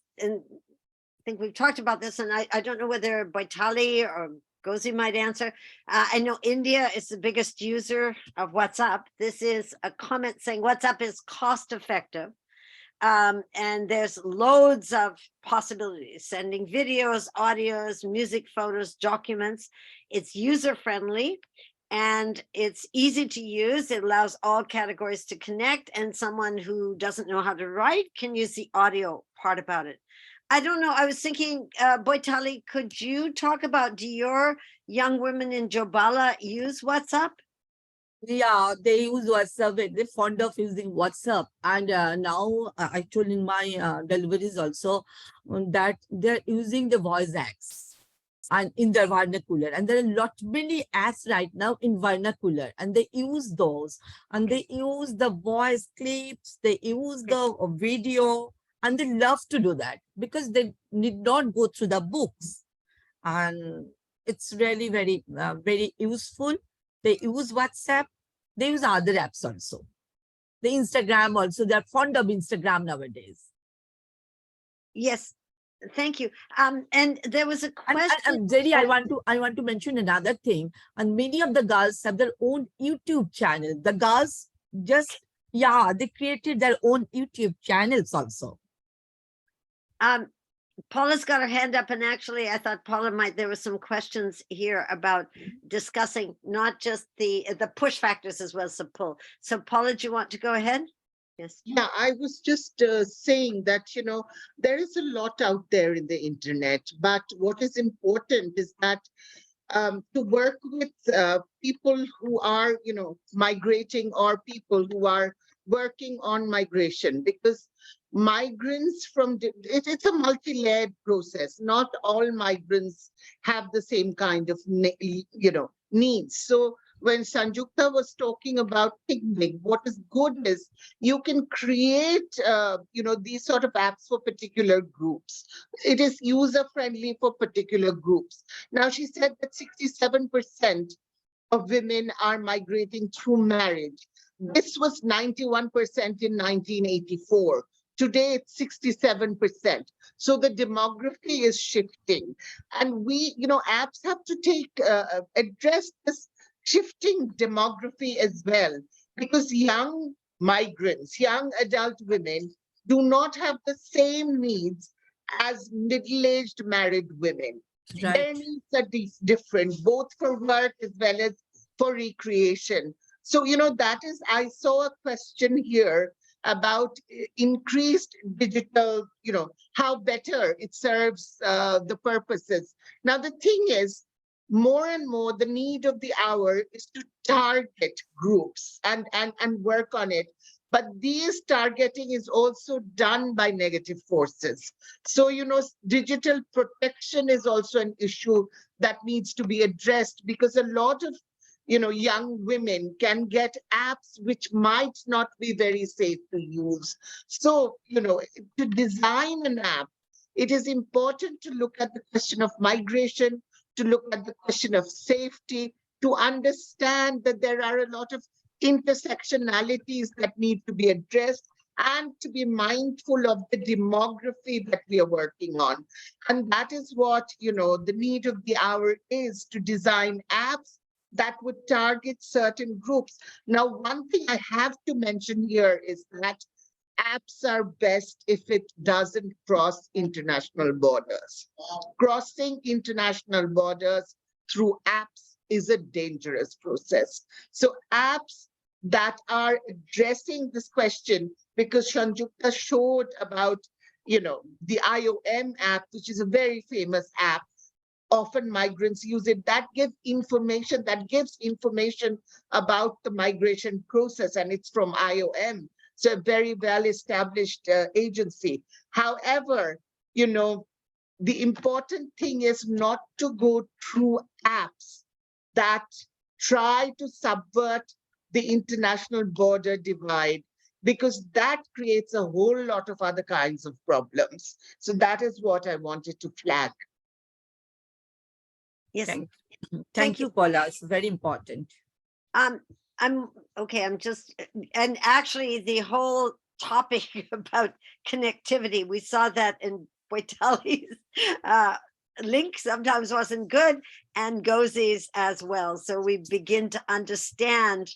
S1: think we've talked about this, and I don't know whether Baitali or Gozie might answer. I know India is the biggest user of WhatsApp. This is a comment saying WhatsApp is cost effective. And there's loads of possibilities, sending videos, audios, music, photos, documents. It's user-friendly and it's easy to use. It allows all categories to connect, and someone who doesn't know how to write can use the audio part about it. I don't know, I was thinking, Baitali, could you talk about, do your young women in Jabala use WhatsApp?
S3: Yeah, they use WhatsApp. They're fond of using WhatsApp. And now I told in my deliveries also that they're using the voice acts and in their vernacular. And there are many apps right now in vernacular, and they use those, and they use the voice clips, they use the video, and they love to do that because they need not go through the books. And it's really very useful. They use WhatsApp, they use other apps also. The Instagram also, they're fond of Instagram nowadays.
S1: Yes, thank you. And there was a question.
S3: And Jerry, I want to mention another thing. And many of the girls have their own YouTube channel. The girls they created their own YouTube channels also.
S1: Paula's got her hand up, and actually I thought Paula there were some questions here about discussing not just the push factors as well as the pull. So Paula, do you want to go ahead? Yes.
S2: Yeah, I was just saying that, there is a lot out there in the internet, but what is important is that to work with people who are, migrating, or people who are working on migration, because migrants it's a multi-layered process. Not all migrants have the same kind of, needs. So when Sanjukta was talking about thinking, what is good is you can create, these sort of apps for particular groups. It is user-friendly for particular groups. Now, she said that 67% of women are migrating through marriage. This was 91% in 1984. Today, it's 67%. So the demography is shifting. And apps have to address this shifting demography as well, because young migrants, young adult women do not have the same needs as middle-aged married women.
S3: Right.
S2: Their needs are different, both for work as well as for recreation. So, I saw a question here about increased digital, how better it serves the purposes. Now, the thing is, more and more, the need of the hour is to target groups and work on it. But this targeting is also done by negative forces. So, digital protection is also an issue that needs to be addressed, because a lot of young women can get apps which might not be very safe to use. So, to design an app, it is important to look at the question of migration, to look at the question of safety, to understand that there are a lot of intersectionalities that need to be addressed, and to be mindful of the demography that we are working on. And that is what, the need of the hour is, to design apps that would target certain groups. Now, one thing I have to mention here is that apps are best if it doesn't cross international borders. Crossing international borders through apps is a dangerous process. So apps that are addressing this question, because Sanjukta showed about, the IOM app, which is a very famous app. Often migrants use it. That gives information about the migration process, and it's from IOM. So a very well-established agency. However, the important thing is not to go through apps that try to subvert the international border divide, because that creates a whole lot of other kinds of problems. So that is what I wanted to flag.
S1: Yes.
S3: Thank you, Paula. It's very important.
S1: I'm just, and actually the whole topic about connectivity, we saw that in Baitali's link sometimes wasn't good, and Gozie's as well. So we begin to understand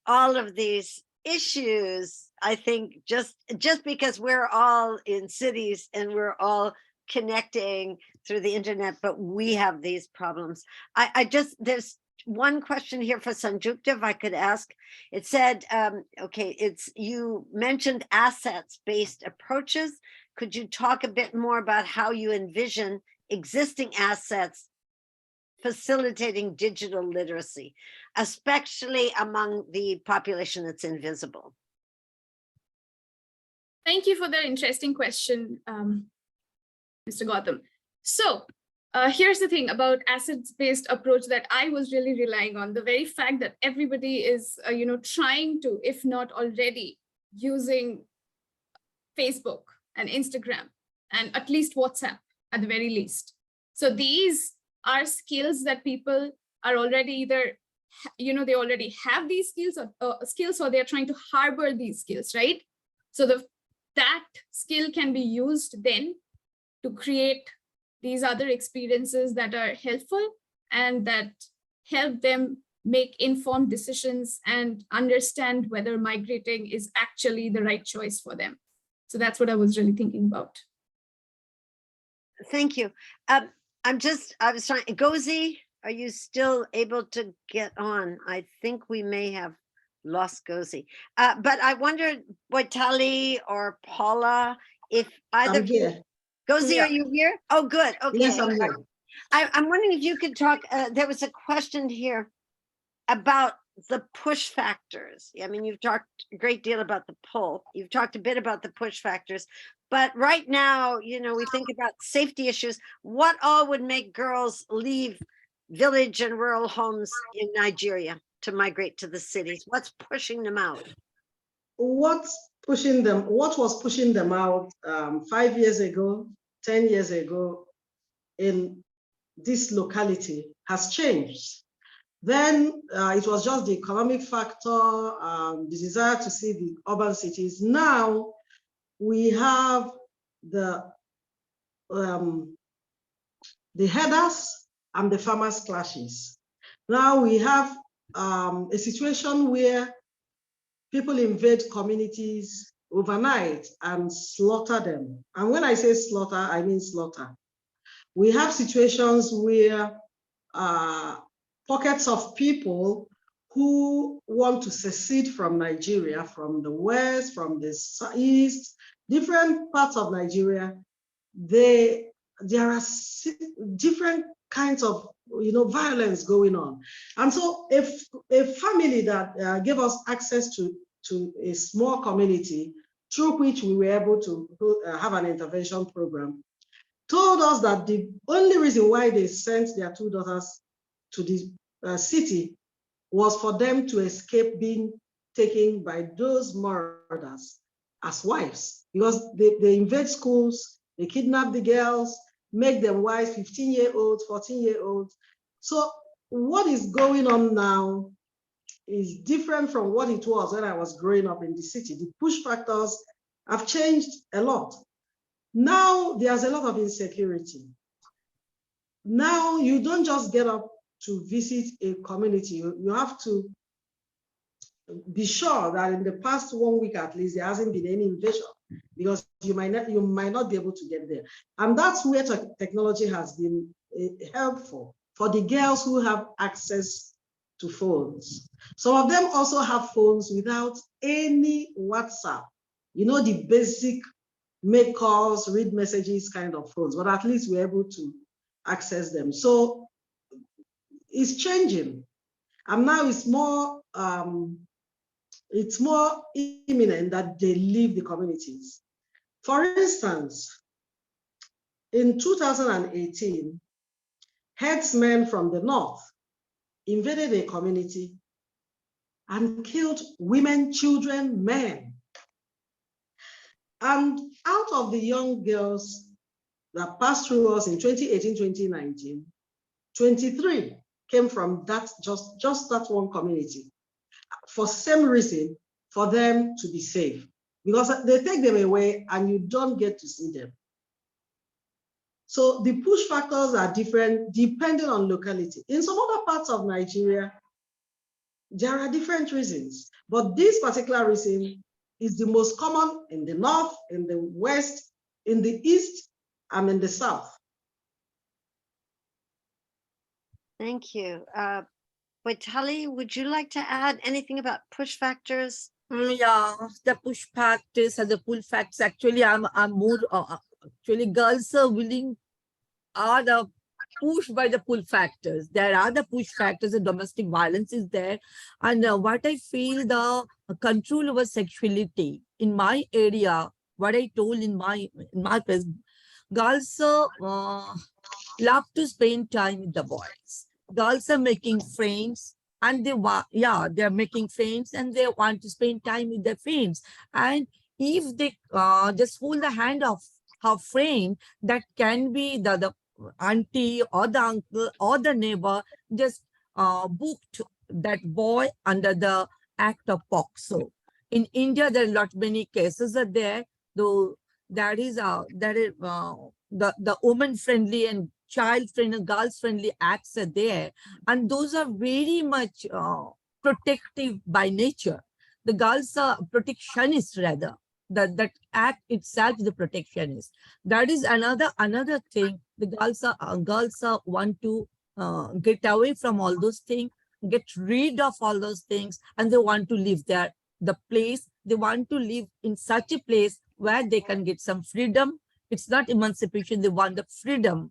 S1: all of these issues, I think, just because we're all in cities and we're all connecting through the internet, but we have these problems. There's one question here for Sanjukta, if I could ask. It said, you mentioned assets-based approaches. Could you talk a bit more about how you envision existing assets facilitating digital literacy, especially among the population that's invisible?
S6: Thank you for the interesting question, Mr. Gautam. So here's the thing about assets-based approach that I was really relying on. The very fact that everybody is, trying to, if not already, using Facebook and Instagram and at least WhatsApp at the very least. So these are skills that people are already either, they already have these skills or they're trying to harbor these skills, right? So that skill can be used then to create these other experiences that are helpful and that help them make informed decisions and understand whether migrating is actually the right choice for them. So that's what I was really thinking about.
S1: Thank you. I was trying, Gozie, are you still able to get on? I think we may have lost Gozie. But I wondered, Baitali or Paula, if either of you,
S4: here.
S1: Gozie,
S3: Yeah.
S1: are you here? Oh, good. Okay.
S4: Yes, I'm here.
S1: I'm wondering if you could talk, there was a question here about the push factors. I mean, you've talked a great deal about the pull. You've talked a bit about the push factors, but right now, we think about safety issues. What all would make girls leave village and rural homes in Nigeria to migrate to the cities? What's pushing them out?
S4: What was pushing them out 5 years ago, 10 years ago in this locality has changed. Then it was just the economic factor, the desire to see the urban cities. Now we have the herders and the farmers clashes. Now we have a situation where people invade communities overnight and slaughter them. And when I say slaughter, I mean slaughter. We have situations where pockets of people who want to secede from Nigeria, from the west, from the east, different parts of Nigeria, there are different kinds of violence going on. And so if a family that gave us access to a small community through which we were able to have an intervention program, told us that the only reason why they sent their two daughters to the city was for them to escape being taken by those murders as wives, because they invade schools, they kidnap the girls, make them wives, 15-year-olds, 14-year-olds. So what is going on now is different from what it was when I was growing up in the city. The push factors have changed a lot. Now there's a lot of insecurity. Now you don't just get up to visit a community. You have to be sure that in the past 1 week at least, there hasn't been any invasion, because you might not be able to get there. And that's where technology has been helpful for the girls who have access to phones. Some of them also have phones without any WhatsApp, the basic make calls, read messages kind of phones, but at least we're able to access them. So it's changing. And now it's more imminent that they leave the communities. For instance, in 2018, herdsmen from the north invaded a community and killed women, children, men. And out of the young girls that passed through us in 2018, 2019, 23 came from that just that one community, for same reason, for them to be safe, because they take them away and you don't get to see them. So the push factors are different depending on locality. In some other parts of Nigeria, there are different reasons, but this particular reason is the most common in the north, in the west, in the east, and in the south.
S1: Thank you. Baitali, would you like to add anything about push factors?
S3: Yeah, the push factors and the pull factors. Actually, I'm more. Actually, girls are the pushed by the pull factors. There are the push factors, the domestic violence is there. And what I feel, the control over sexuality in my area, what I told in my place, girls love to spend time with the boys. Girls are making friends, and they're making friends, and they want to spend time with their friends. And if they just hold the hand of her friend, that can be the auntie or the uncle or the neighbor, just booked that boy under the act of POCSO. In India, there are many cases are there, though that is the woman-friendly and child-friendly, girls-friendly acts are there, and those are very much protective by nature. The girls are protectionist rather. That act itself is the protectionist. That is another thing. The girls want to get away from all those things, get rid of all those things, and they want to live there. The place they want to live in such a place where they can get some freedom. It's not emancipation. They want the freedom,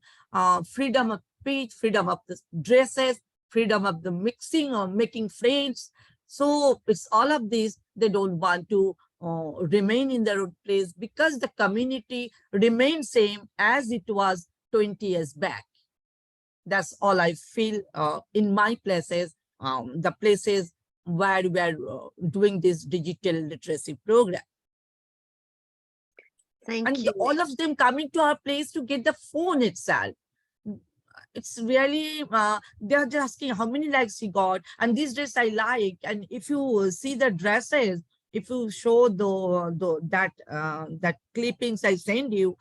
S3: freedom of speech, freedom of the dresses, freedom of the mixing or making friends. So it's all of this. They don't want to remain in their place because the community remains same as it was 20 years back. That's all I feel in my places, the places where we are doing this digital literacy program.
S1: Thank you.
S3: All of them coming to our place to get the phone itself. It's really, they're just asking how many likes he got, and this dress I like. And if you see the dresses, if you show that clippings I send you,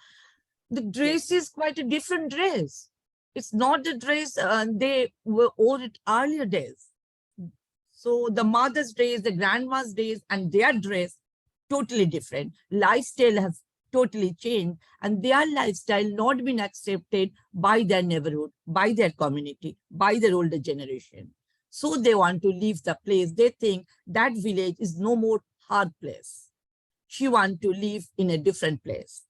S3: the dress is quite a different dress. It's not the dress they wore it earlier days. So the mother's dress, the grandma's dress, and their dress, totally different. Lifestyle has totally changed, and their lifestyle not been accepted by their neighborhood, by their community, by their older generation. So they want to leave the place. They think that village is no more her place. She want to live in a different place,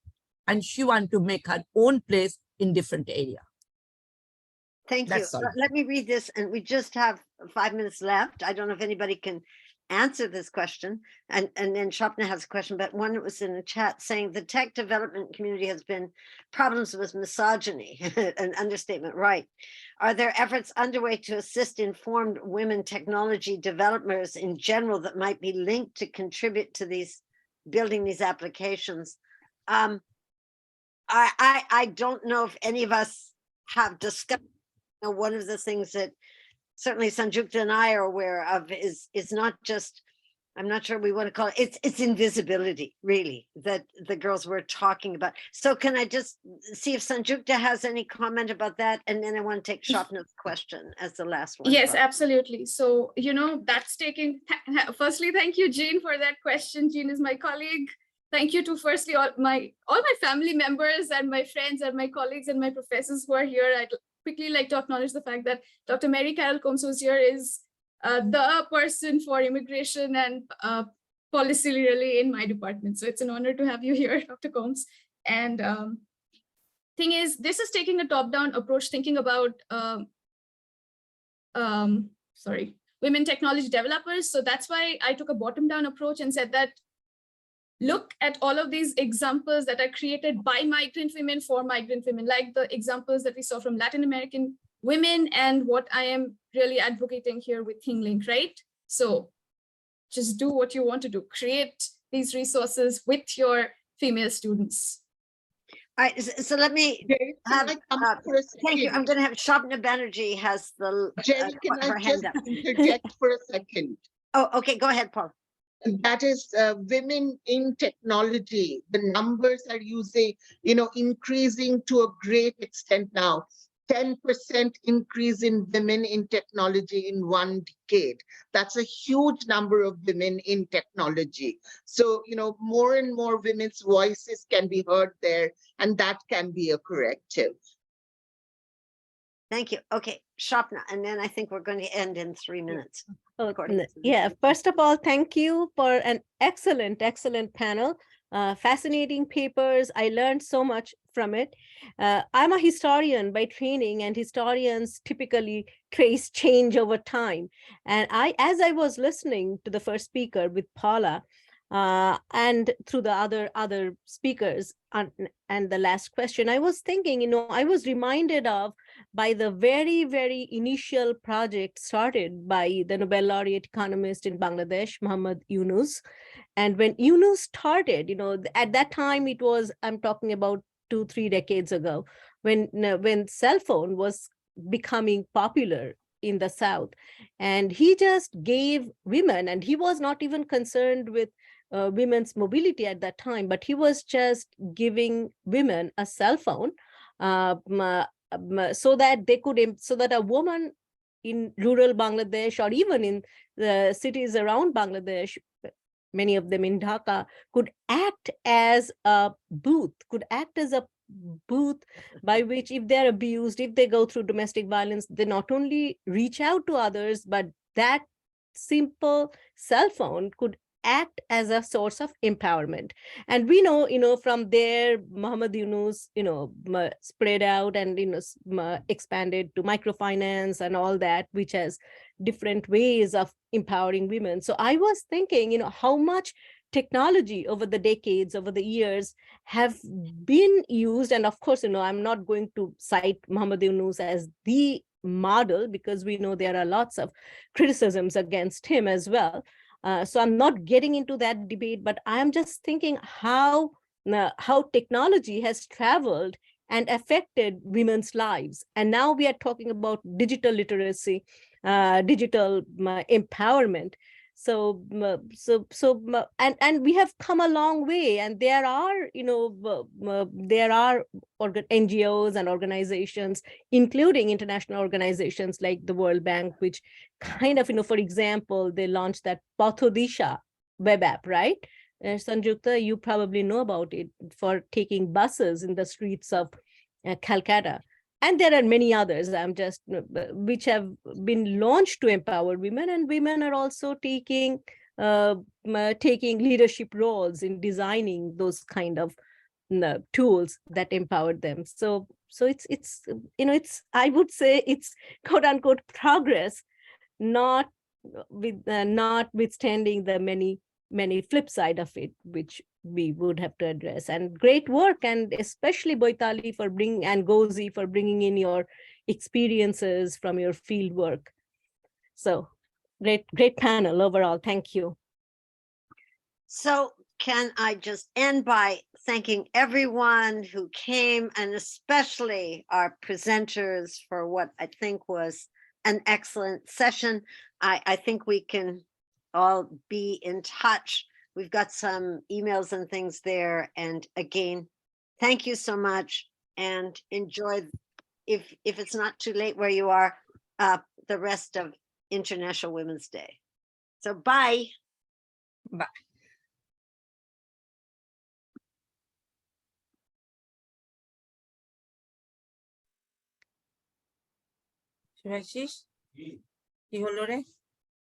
S3: and she want to make her own place in different area.
S1: Thank you.
S3: That's all.
S1: Let me read this, and we just have 5 minutes left. I don't know if anybody can answer this question. And then Shopna has a question, but one that was in the chat saying the tech development community has been problems with misogyny, an understatement, right? Are there efforts underway to assist informed women technology developers in general that might be linked to contribute to these building these applications? I don't know if any of us have discussed. One of the things that certainly Sanjukta and I are aware of is not just, I'm not sure we want to call it, it's invisibility, really, that the girls were talking about. So can I just see if Sanjukta has any comment about that? And then I want to take Shopna's question as the last one.
S6: Yes, absolutely. So, that's taking, firstly, thank you, Jean, for that question. Jean is my colleague. Thank you to firstly all my family members and my friends and my colleagues and my professors who are here. I'd quickly like to acknowledge the fact that Dr. Mary Carol Combs, who's here, is the person for immigration and policy really in my department. So it's an honor to have you here, Dr. Combs. And thing is, this is taking a top-down approach, thinking about women technology developers. So that's why I took a bottom-down approach and said that look at all of these examples that are created by migrant women for migrant women, like the examples that we saw from Latin American women and what I am really advocating here with ThingLink, right? So just do what you want to do, create these resources with your female students.
S1: All right, so let me have, thank you. I'm going to have Shopna Banerjee has the
S2: Jerry, can I just interject for a second?
S1: Oh, okay, go ahead, Paul.
S2: That is women in technology. The numbers are increasing to a great extent now. 10% increase in women in technology in 1 decade. That's a huge number of women in technology. So, more and more women's voices can be heard there, and that can be a corrective.
S1: Thank you. Okay, Shopna, and then I think we're going to end in 3 minutes.
S7: Yeah, first of all, thank you for an excellent panel. fascinating papers. I learned so much from it. I'm a historian by training, and historians typically trace change over time. And as I was listening to the first speaker with Paula, and through the other speakers and the last question, I was thinking, I was reminded of by the very, very initial project started by the Nobel laureate economist in Bangladesh, Muhammad Yunus. And when Yunus started, at that time I'm talking about 2-3 decades ago, when cell phone was becoming popular in the South, and he just gave women, and he was not even concerned with women's mobility at that time, but he was just giving women a cell phone so that a woman in rural Bangladesh, or even in the cities around Bangladesh, many of them in Dhaka, could act as a booth by which, if they're abused, if they go through domestic violence, they not only reach out to others, but that simple cell phone could act as a source of empowerment. And we know, from there, Muhammad Yunus, spread out and, expanded to microfinance and all that, which has different ways of empowering women. So I was thinking, how much technology over the decades, over the years, have been used. And of course, I'm not going to cite Muhammad Yunus as the model, because we know there are lots of criticisms against him as well. So I'm not getting into that debate, but I'm just thinking how technology has traveled and affected women's lives. And now we are talking about digital literacy, digital empowerment. So and we have come a long way, and there are NGOs and organizations, including international organizations like the World Bank, which kind of, for example, they launched that Pathodisha web app, right? Sanjukta, you probably know about it, for taking buses in the streets of Calcutta. And there are many others, which have been launched to empower women, and women are also taking leadership roles in designing those kind of tools that empower them. So it's I would say it's quote unquote progress, notwithstanding the many flip side of it, which we would have to address. And great work, and especially Baitali and Gozie for bringing in your experiences from your field work. So great panel overall. Thank you.
S1: So can I just end by thanking everyone who came, and especially our presenters, for what I think was an excellent session. I think we can all be in touch. We've got some emails and things there. And again, thank you so much, and enjoy, if it's not too late where you are, the rest of International Women's Day. So bye.
S3: Bye.
S8: Shivashish, কি হলো রে?